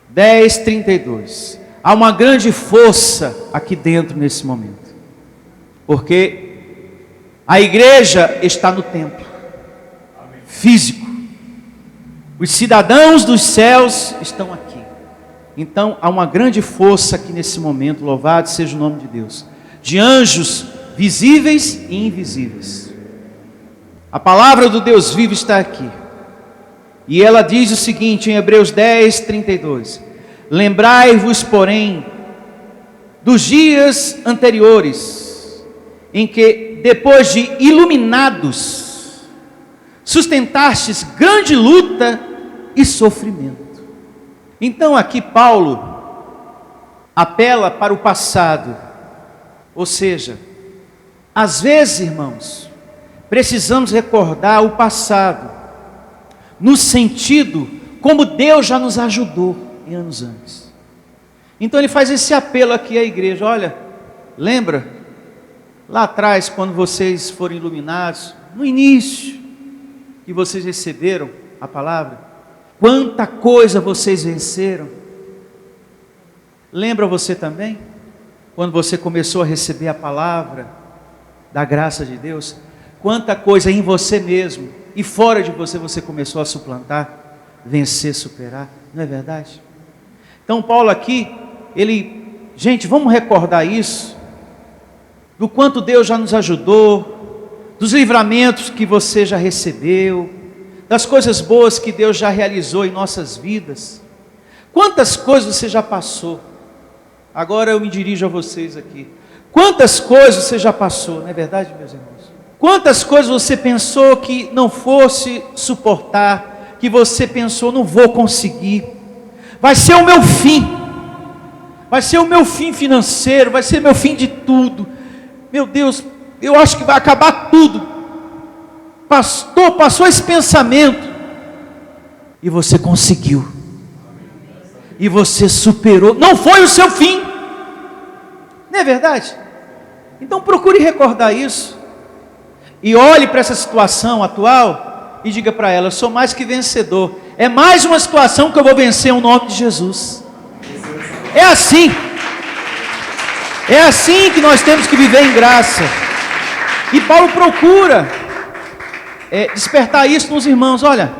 10, 32. Há uma grande força aqui dentro nesse momento. Porque a igreja está no templo físico. Os cidadãos dos céus estão aqui. Então há uma grande força aqui nesse momento, louvado seja o nome de Deus. De anjos visíveis e invisíveis. A palavra do Deus vivo está aqui. E ela diz o seguinte em Hebreus 10, 32. Lembrai-vos, porém, dos dias anteriores, em que, depois de iluminados, sustentastes grande luta e sofrimento. Então aqui Paulo apela para o passado, ou seja, às vezes, irmãos, precisamos recordar o passado, no sentido como Deus já nos ajudou em anos antes. Então ele faz esse apelo aqui à igreja: olha, lembra lá atrás, quando vocês foram iluminados, no início que vocês receberam a palavra, quanta coisa vocês venceram. Lembra você também, quando você começou a receber a palavra da graça de Deus, quanta coisa em você mesmo e fora de você você começou a suplantar, vencer, superar, não é verdade? Então Paulo aqui, gente, vamos recordar isso, do quanto Deus já nos ajudou, dos livramentos que você já recebeu, das coisas boas que Deus já realizou em nossas vidas. Quantas coisas você já passou? Agora eu me dirijo a vocês aqui. Quantas coisas você já passou, não é verdade, meus irmãos? Quantas coisas você pensou que não fosse suportar, que você pensou, não vou conseguir, vai ser o meu fim, vai ser o meu fim financeiro, vai ser meu fim de tudo, meu Deus, eu acho que vai acabar tudo. Pastor, passou esse pensamento, e você conseguiu, e você superou, não foi o seu fim, não é verdade? Então procure recordar isso, e olhe para essa situação atual, e diga para ela: eu sou mais que vencedor, é mais uma situação que eu vou vencer em nome de Jesus. É assim que nós temos que viver em graça, e Paulo procura despertar isso nos irmãos. Olha,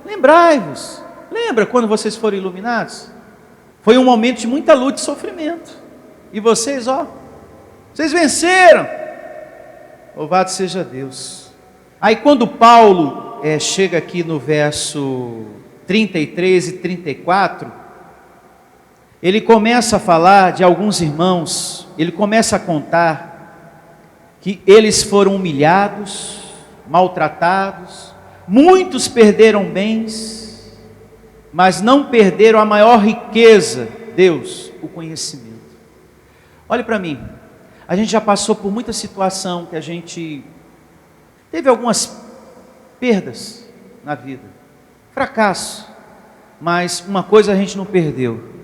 lembrai-vos, lembra quando vocês foram iluminados? Foi um momento de muita luta e sofrimento, e vocês, vocês venceram, louvado seja Deus. Aí quando Paulo chega aqui no verso 33 e 34, ele começa a falar de alguns irmãos, ele começa a contar que eles foram humilhados, maltratados, muitos perderam bens, mas não perderam a maior riqueza, Deus, o conhecimento. Olhe para mim, a gente já passou por muita situação que a gente teve algumas perdas na vida, fracasso, mas uma coisa a gente não perdeu,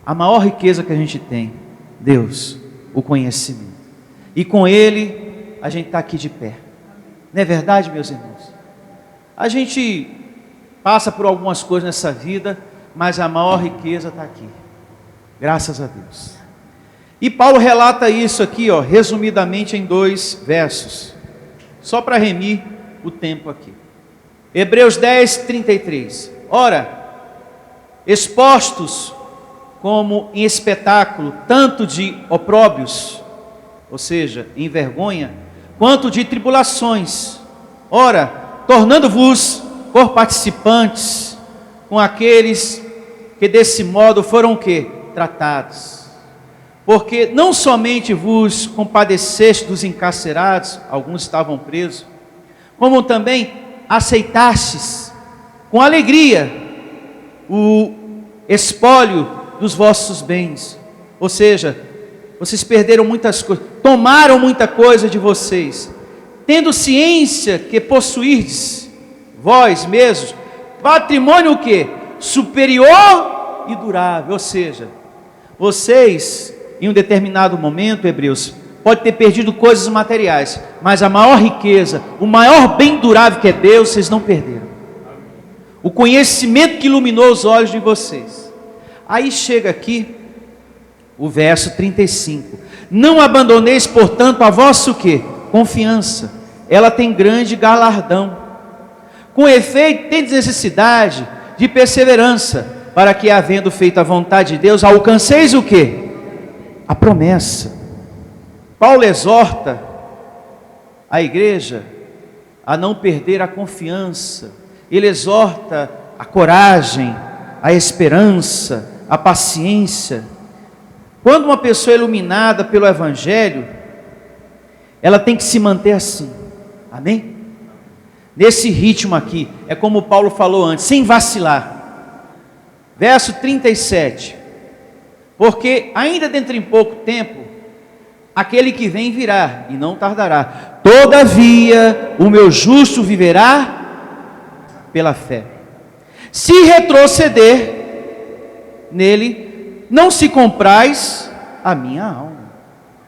a maior riqueza que a gente tem, Deus, o conhecimento, e com Ele a gente está aqui de pé, não é verdade, meus irmãos? A gente passa por algumas coisas nessa vida, mas a maior riqueza está aqui, graças a Deus. E Paulo relata isso aqui, resumidamente em 2 versos, só para remir o tempo aqui. Hebreus 10, 33. Ora, expostos como em espetáculo, tanto de opróbrios, ou seja, em vergonha, quanto de tribulações, ora, tornando-vos participantes com aqueles que desse modo foram o quê? Tratados. Porque não somente vos compadeceste dos encarcerados, alguns estavam presos, como também aceitastes com alegria o espólio dos vossos bens. Ou seja, vocês perderam muitas coisas, tomaram muita coisa de vocês, tendo ciência que possuirdes vós mesmos patrimônio o quê? Superior e durável. Ou seja, vocês em um determinado momento, Hebreus, pode ter perdido coisas materiais, mas a maior riqueza, o maior bem durável que é Deus, vocês não perderam. O conhecimento que iluminou os olhos de vocês. Aí chega aqui o verso 35. Não abandoneis, portanto, a vossa o quê? Confiança. Ela tem grande galardão. Com efeito, tendes necessidade de perseverança, para que, havendo feito a vontade de Deus, alcanceis o quê? A promessa. Paulo exorta a igreja a não perder a confiança, ele exorta a coragem, a esperança, a paciência. Quando uma pessoa é iluminada pelo Evangelho, ela tem que se manter assim, amém? nesse ritmo aqui, é como Paulo falou antes, sem vacilar. Verso 37, porque ainda dentro em pouco tempo, aquele que vem virá, e não tardará. Todavia, o meu justo viverá pela fé. Se retroceder nele, não se compraz a minha alma.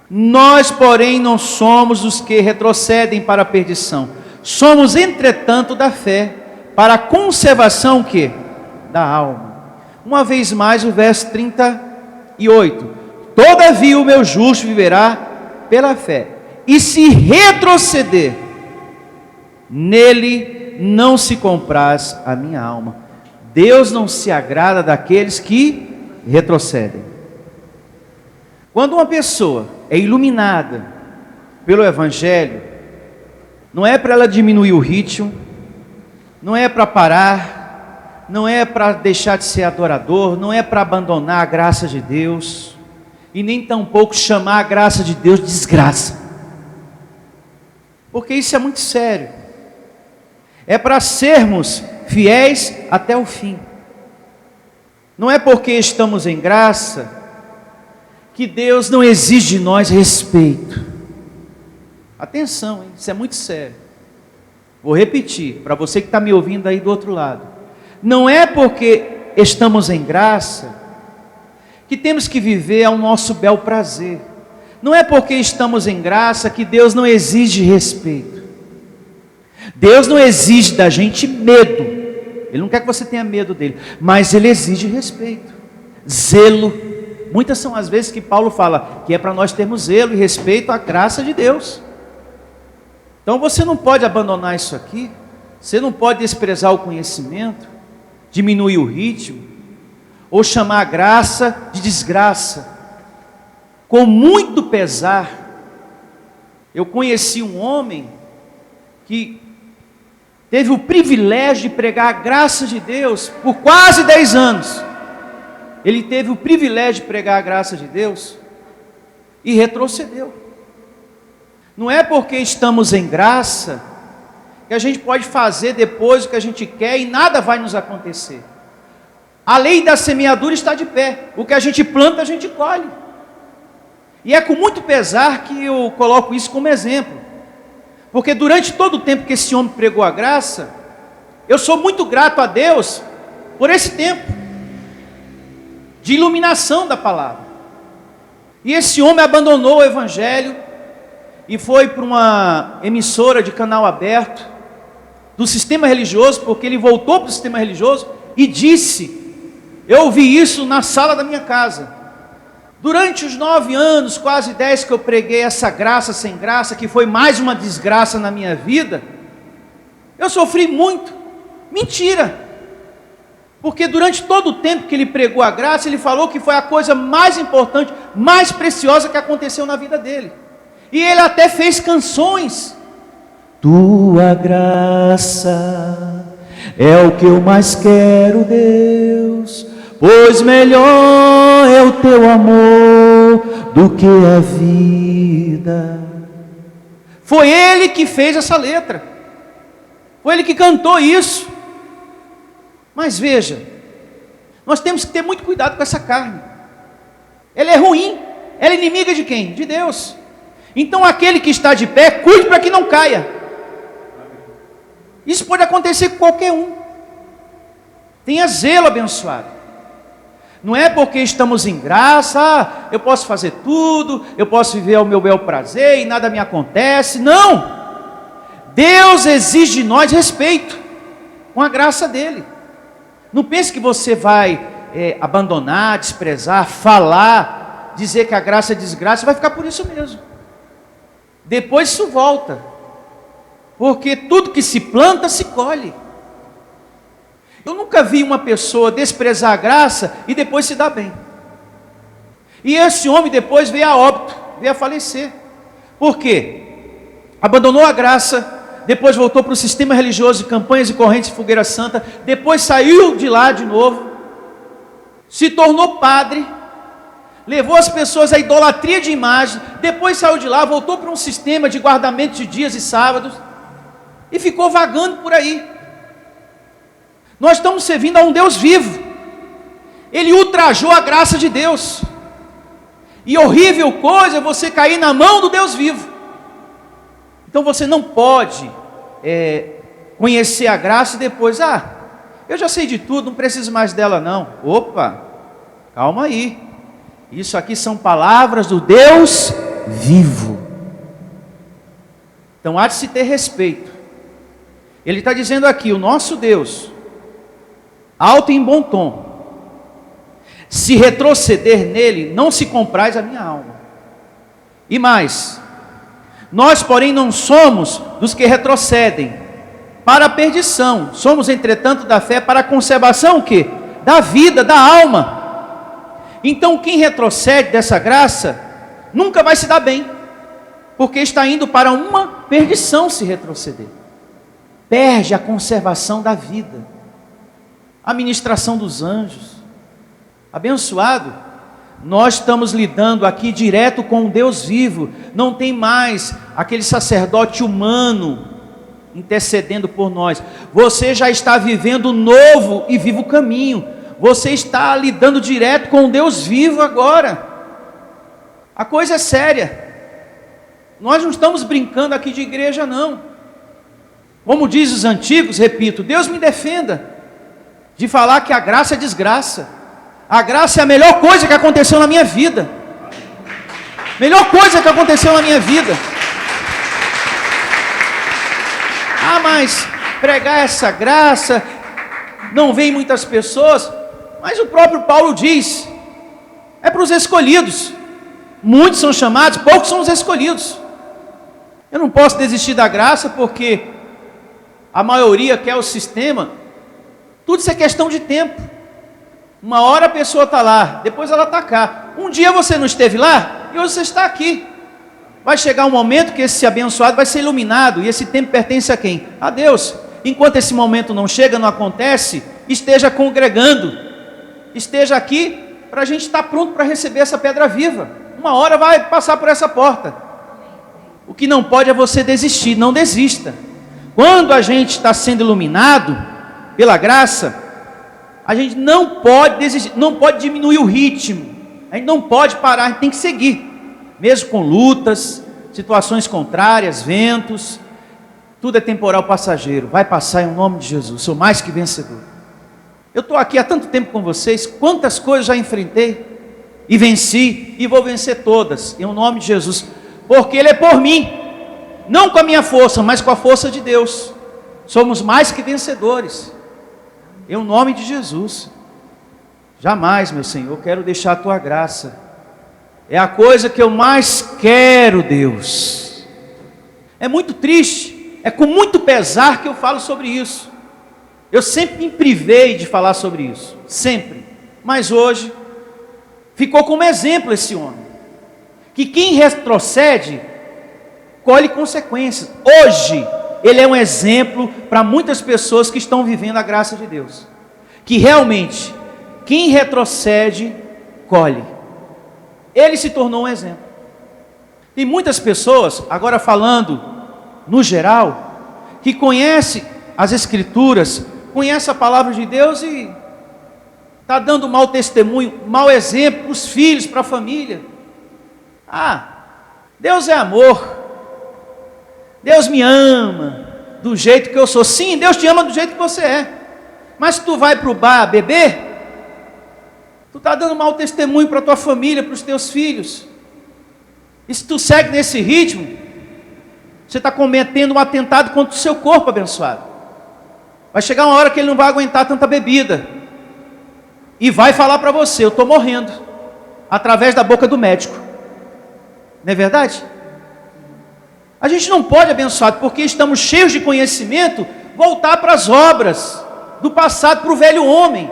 Nós, porém, não somos os que retrocedem para a perdição. Somos, entretanto, da fé, para a conservação que? Da alma. Uma vez mais, o verso 38. Todavia o meu justo viverá pela fé. E se retroceder, nele não se compraz a minha alma. Deus não se agrada daqueles que retrocedem. Quando uma pessoa é iluminada pelo Evangelho, não é para ela diminuir o ritmo, não é para parar, não é para deixar de ser adorador, não é para abandonar a graça de Deus, e nem tampouco chamar a graça de Deus de desgraça, porque isso é muito sério. É para sermos fiéis até o fim. Não é porque estamos em graça que Deus não exige de nós respeito. Atenção, hein? Isso é muito sério. Vou repetir, para você que está me ouvindo aí do outro lado. Não é porque estamos em graça que temos que viver ao nosso bel prazer. Não é porque estamos em graça que Deus não exige respeito. Deus não exige da gente medo. Ele não quer que você tenha medo dele, mas Ele exige respeito, zelo. Muitas são as vezes que Paulo fala que é para nós termos zelo e respeito à graça de Deus. Então você não pode abandonar isso aqui, você não pode desprezar o conhecimento, diminuir o ritmo, ou chamar a graça de desgraça. Com muito pesar, eu conheci um homem que teve o privilégio de pregar a graça de Deus por quase 10 anos. Ele teve o privilégio de pregar a graça de Deus e retrocedeu. Não é porque estamos em graça que a gente pode fazer depois o que a gente quer e nada vai nos acontecer. A lei da semeadura está de pé. O que a gente planta, a gente colhe. E é com muito pesar que eu coloco isso como exemplo. Porque durante todo o tempo que esse homem pregou a graça, eu sou muito grato a Deus por esse tempo de iluminação da palavra. E esse homem abandonou o Evangelho e foi para uma emissora de canal aberto do sistema religioso, porque ele voltou para o sistema religioso e disse, eu ouvi isso na sala da minha casa, durante os 9 anos, quase 10 que eu preguei essa graça sem graça, que foi mais uma desgraça na minha vida, eu sofri muito. Mentira! Porque durante todo o tempo que ele pregou a graça, ele falou que foi a coisa mais importante, mais preciosa que aconteceu na vida dele. E ele até fez canções. Tua graça é o que eu mais quero, Deus, pois melhor é o teu amor do que a vida. Foi ele que fez essa letra. Foi ele que cantou isso. Mas veja, nós temos que ter muito cuidado com essa carne. Ela é ruim, ela é inimiga de quem? De Deus. Então aquele que está de pé, cuide para que não caia. Isso pode acontecer com qualquer um. Tenha zelo, abençoado. Não é porque estamos em graça, eu posso fazer tudo, eu posso viver ao meu bel prazer e nada me acontece. Não! Deus exige de nós respeito com a graça dele. Não pense que você vai abandonar, desprezar, falar, dizer que a graça é desgraça, vai ficar por isso mesmo. Depois isso volta, porque tudo que se planta, se colhe. Eu nunca vi uma pessoa desprezar a graça e depois se dar bem. E esse homem depois veio a óbito, veio a falecer. Por quê? Abandonou a graça, depois voltou para o sistema religioso de campanhas e correntes de fogueira santa, depois saiu de lá de novo, se tornou padre, levou as pessoas à idolatria de imagem, depois saiu de lá, voltou para um sistema de guardamento de dias e sábados, e ficou vagando por aí. Nós estamos servindo a um Deus vivo. Ele ultrajou a graça de Deus. E horrível coisa é você cair na mão do Deus vivo. Então você não pode conhecer a graça e depois, eu já sei de tudo, não preciso mais dela não. Opa, calma aí. Isso aqui são palavras do Deus vivo. Então há de se ter respeito. Ele está dizendo aqui, o nosso Deus, alto e em bom tom, se retroceder nele, não se compraz a minha alma. E mais, nós porém não somos dos que retrocedem para a perdição, somos entretanto da fé para a conservação o quê? Da vida, da alma. Então quem retrocede dessa graça, nunca vai se dar bem, porque está indo para uma perdição se retroceder. Perde a conservação da vida, a ministração dos anjos. Abençoado, nós estamos lidando aqui direto com o Deus vivo, não tem mais aquele sacerdote humano intercedendo por nós. Você já está vivendo um novo e vivo caminho, você está lidando direto com o Deus vivo agora. A coisa é séria, nós não estamos brincando aqui de igreja não. Como diz os antigos, repito, Deus me defenda de falar que a graça é desgraça. A graça é a melhor coisa que aconteceu na minha vida. Melhor coisa que aconteceu na minha vida. Mas pregar essa graça, não vem muitas pessoas, mas o próprio Paulo diz, é para os escolhidos. Muitos são chamados, poucos são os escolhidos. Eu não posso desistir da graça, porque a maioria quer o sistema. Tudo isso é questão de tempo. Uma hora a pessoa está lá, depois ela está cá. Um dia você não esteve lá, e hoje você está aqui. Vai chegar um momento que esse abençoado vai ser iluminado, e esse tempo pertence a quem? A Deus. Enquanto esse momento não chega, não acontece, esteja congregando, esteja aqui, para a gente estar pronto para receber essa pedra viva. Uma hora vai passar por essa porta. O que não pode é você desistir, não desista. Quando a gente está sendo iluminado pela graça, a gente não pode desistir, não pode diminuir o ritmo, a gente não pode parar, a gente tem que seguir, mesmo com lutas, situações contrárias, ventos, tudo é temporal, passageiro, vai passar em nome de Jesus, sou mais que vencedor. Eu estou aqui há tanto tempo com vocês, quantas coisas já enfrentei, e venci, e vou vencer todas, em nome de Jesus, porque Ele é por mim, não com a minha força, mas com a força de Deus, somos mais que vencedores, em nome de Jesus. Jamais, meu Senhor, eu quero deixar a Tua graça, é a coisa que eu mais quero, Deus. É muito triste, é com muito pesar que eu falo sobre isso, eu sempre me privei de falar sobre isso, sempre, mas hoje, ficou como exemplo esse homem, que quem retrocede, colhe consequências. Hoje, ele é um exemplo para muitas pessoas que estão vivendo a graça de Deus, que realmente, quem retrocede, colhe. Ele se tornou um exemplo. Tem muitas pessoas, agora falando no geral, que conhecem as Escrituras, conhecem a palavra de Deus e está dando mau testemunho, mau exemplo para os filhos, para a família. Deus é amor, Deus me ama do jeito que eu sou. Sim, Deus te ama do jeito que você é, mas se tu vai para o bar beber, tu está dando mau testemunho para a tua família, para os teus filhos. E se tu segue nesse ritmo, você está cometendo um atentado contra o seu corpo, abençoado. Vai chegar uma hora que ele não vai aguentar tanta bebida, e vai falar para você, eu estou morrendo, através da boca do médico. Não é verdade? A gente não pode, abençoado, porque estamos cheios de conhecimento, voltar para as obras do passado, para o velho homem.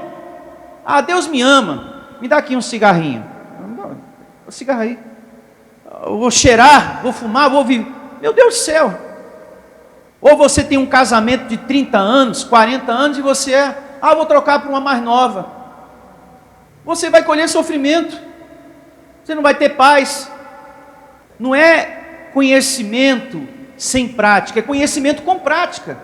Deus me ama, me dá aqui um cigarrinho. Um cigarro aí. Eu vou cheirar, vou fumar, vou viver. Meu Deus do céu. Ou você tem um casamento de 30 anos, 40 anos, e você vou trocar por uma mais nova. Você vai colher sofrimento, você não vai ter paz. Não é conhecimento sem prática, é conhecimento com prática.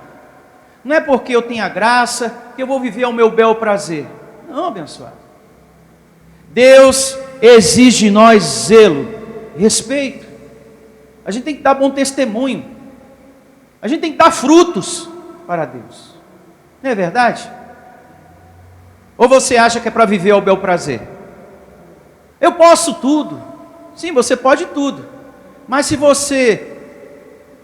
Não é porque eu tenho a graça que eu vou viver ao meu bel prazer. Não, abençoado. Deus exige de nós zelo, respeito. A gente tem que dar bom testemunho. A gente tem que dar frutos para Deus. Não é verdade? Ou você acha que é para viver ao bel prazer? Eu posso tudo. Sim, você pode tudo. Mas se você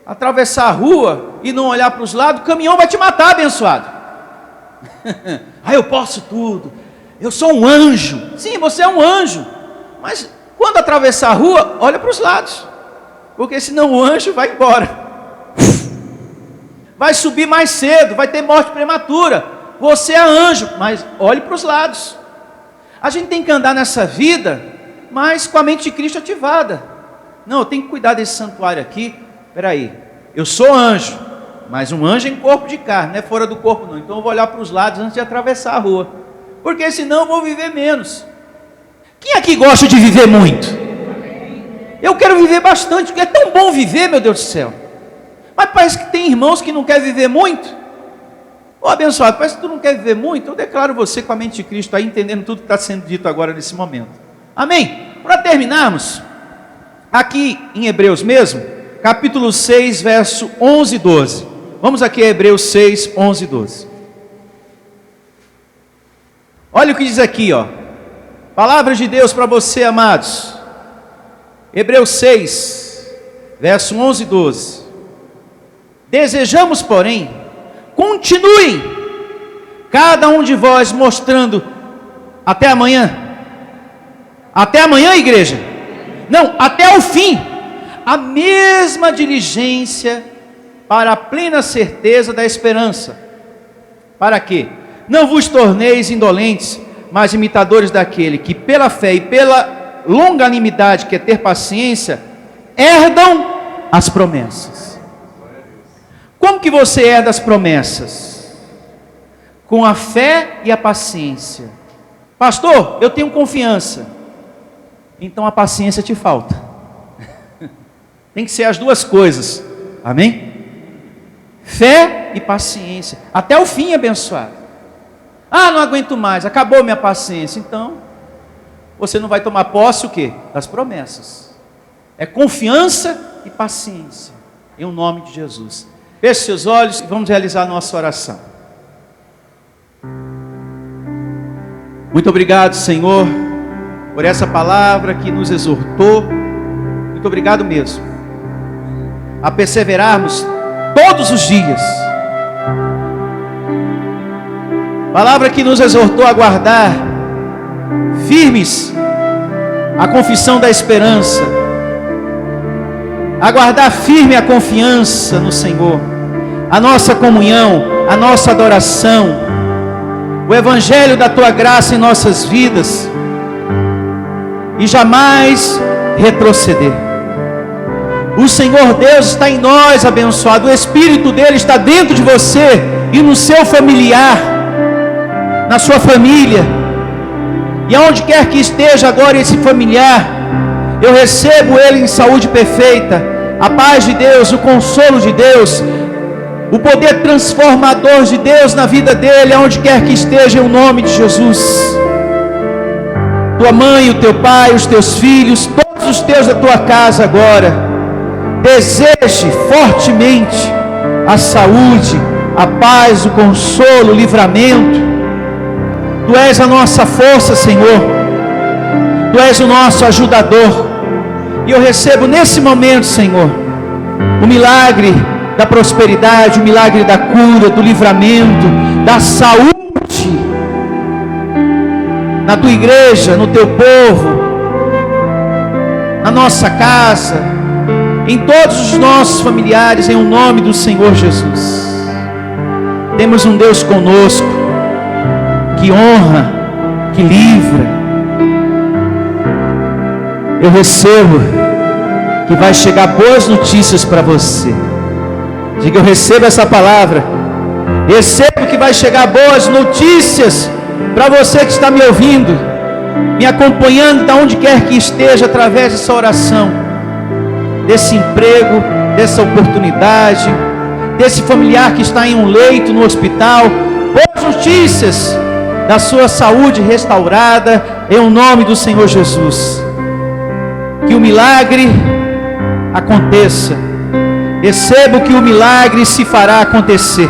atravessar a rua e não olhar para os lados, o caminhão vai te matar, abençoado. Eu posso tudo. Eu sou um anjo. Sim, você é um anjo. Mas quando atravessar a rua, olha para os lados. Porque senão o anjo vai embora. Vai subir mais cedo, vai ter morte prematura. Você é anjo, mas olhe para os lados. A gente tem que andar nessa vida, mas com a mente de Cristo ativada. Não, eu tenho que cuidar desse santuário aqui. Espera aí, eu sou anjo, mas um anjo em corpo de carne, não é fora do corpo não. Então eu vou olhar para os lados antes de atravessar a rua, porque senão eu vou viver menos. Quem aqui gosta de viver muito? Eu quero viver bastante, porque é tão bom viver, meu Deus do céu. Mas parece que tem irmãos que não querem viver muito. Ô abençoado, parece que tu não quer viver muito. Eu declaro você com a mente de Cristo aí, entendendo tudo que está sendo dito agora nesse momento. Amém? Para terminarmos, aqui em Hebreus mesmo, capítulo 6, verso 11 e 12. Vamos aqui a Hebreus 6, 11 e 12. Olha o que diz aqui, ó. Palavras de Deus para você, amados. Hebreus 6, verso 11 e 12. Desejamos, porém, continuem, cada um de vós mostrando, até amanhã. Até amanhã, igreja? Não, até o fim. A mesma diligência para a plena certeza da esperança. Para quê? Não vos torneis indolentes, mas imitadores daquele que pela fé e pela longanimidade, que é ter paciência, herdam as promessas. Como que você herda as promessas? Com a fé e a paciência. Pastor, eu tenho confiança. Então a paciência te falta. Tem que ser as duas coisas, amém? Fé e paciência, até o fim, abençoado. Não aguento mais, acabou minha paciência. Então, você não vai tomar posse o quê? Das promessas. É confiança e paciência, em o nome de Jesus. Feche seus olhos e vamos realizar a nossa oração. Muito obrigado, Senhor, por essa palavra que nos exortou. Muito obrigado mesmo. A perseverarmos todos os dias. Palavra que nos exortou a guardar firmes a confissão da esperança, a guardar firme a confiança no Senhor, a nossa comunhão, a nossa adoração, o evangelho da tua graça em nossas vidas, e jamais retroceder. O Senhor Deus está em nós, abençoado. O Espírito dele está dentro de você e no seu familiar, na sua família. E aonde quer que esteja agora esse familiar, eu recebo ele em saúde perfeita, a paz de Deus, o consolo de Deus, o poder transformador de Deus na vida dele, aonde quer que esteja, em nome de Jesus. Tua mãe, o teu pai, os teus filhos, todos os teus da tua casa agora, deseje fortemente a saúde, a paz, o consolo, o livramento. Tu és a nossa força, Senhor. Tu és o nosso ajudador. E eu recebo nesse momento, Senhor, o milagre da prosperidade, o milagre da cura, do livramento, da saúde na tua igreja, no teu povo, na nossa casa, em todos os nossos familiares, em o nome do Senhor Jesus. Temos um Deus conosco, que honra, que livra. Eu recebo que vai chegar boas notícias para você. Diga, eu recebo essa palavra. Recebo que vai chegar boas notícias para você que está me ouvindo, me acompanhando de onde quer que esteja, através dessa oração, desse emprego, dessa oportunidade, desse familiar que está em um leito no hospital, boas notícias da sua saúde restaurada, em o nome do Senhor Jesus. Que o milagre aconteça. Receba que o milagre se fará acontecer.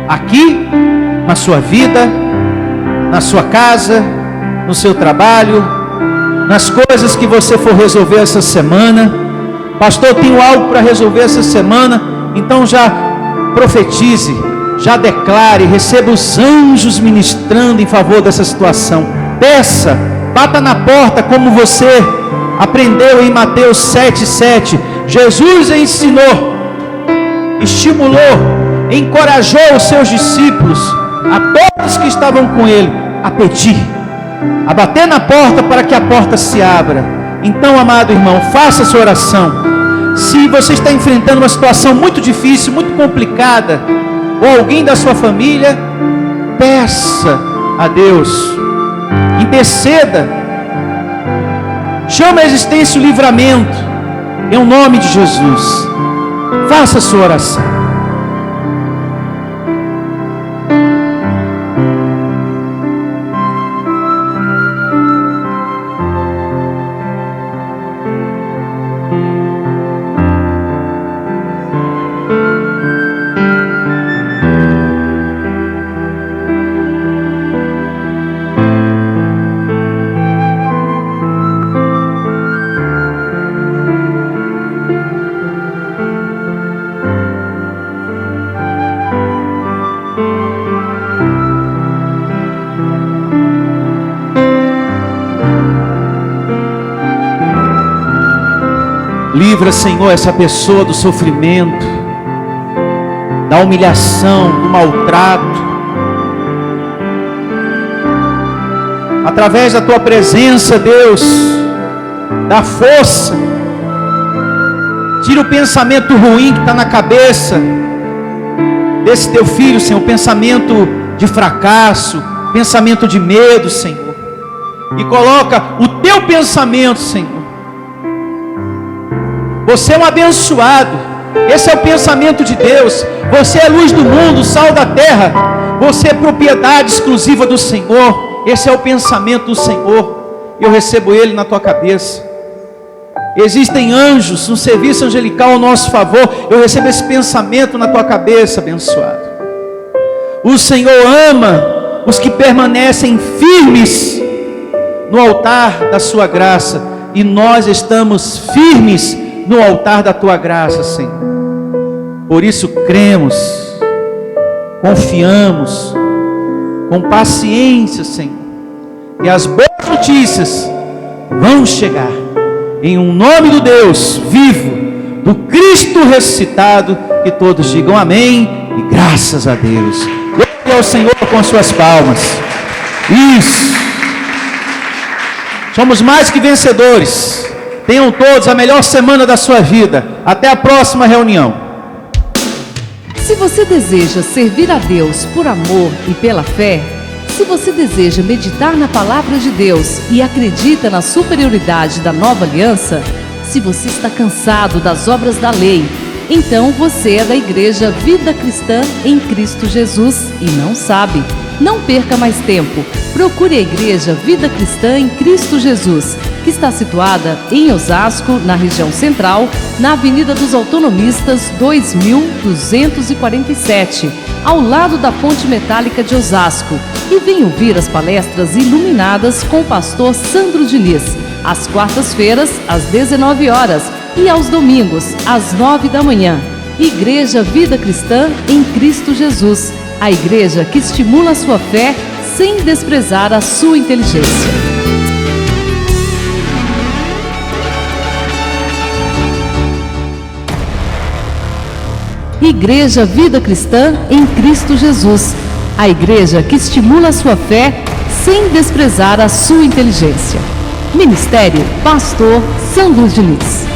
Aqui, na sua vida, na sua casa, no seu trabalho, nas coisas que você for resolver essa semana. Pastor, eu tenho algo para resolver essa semana. Então já profetize, já declare, receba os anjos ministrando em favor dessa situação. Peça, bata na porta como você aprendeu em Mateus 7,7. Jesus ensinou, estimulou, encorajou os seus discípulos, a todos que estavam com ele, a pedir, a bater na porta para que a porta se abra. Então, amado irmão, faça a sua oração. Se você está enfrentando uma situação muito difícil, muito complicada, ou alguém da sua família, peça a Deus, interceda, chame a existência o livramento, em nome de Jesus. Faça a sua oração. Livra, Senhor, essa pessoa do sofrimento, da humilhação, do maltrato. Através da Tua presença, Deus, dá força. Tira o pensamento ruim que está na cabeça desse Teu filho, Senhor. Pensamento de fracasso, pensamento de medo, Senhor. E coloca o Teu pensamento, Senhor. Você é um abençoado. Esse é o pensamento de Deus. Você é luz do mundo, sal da terra. Você é propriedade exclusiva do Senhor. Esse é o pensamento do Senhor. Eu recebo ele na tua cabeça. Existem anjos, um serviço angelical ao nosso favor. Eu recebo esse pensamento na tua cabeça, abençoado. O Senhor ama os que permanecem firmes no altar da sua graça. E nós estamos firmes no altar da tua graça, Senhor. Por isso cremos, confiamos, com paciência, Senhor, e as boas notícias vão chegar, em um nome do Deus vivo, do Cristo ressuscitado, que todos digam amém, e graças a Deus. Glória ao Senhor com suas palmas. Isso. Somos mais que vencedores. Tenham todos a melhor semana da sua vida. Até a próxima reunião. Se você deseja servir a Deus por amor e pela fé, se você deseja meditar na palavra de Deus e acredita na superioridade da nova aliança, se você está cansado das obras da lei, então você é da Igreja Vida Cristã em Cristo Jesus e não sabe. Não perca mais tempo. Procure a Igreja Vida Cristã em Cristo Jesus, que está situada em Osasco, na região central, na Avenida dos Autonomistas 2247, ao lado da Ponte Metálica de Osasco. E venha ouvir as palestras iluminadas com o pastor Sandro Diniz, às quartas-feiras, às 19 horas, e aos domingos, às 9 da manhã. Igreja Vida Cristã em Cristo Jesus, a igreja que estimula a sua fé sem desprezar a sua inteligência. Igreja Vida Cristã em Cristo Jesus, a igreja que estimula a sua fé sem desprezar a sua inteligência. Ministério Pastor Sandro Diniz.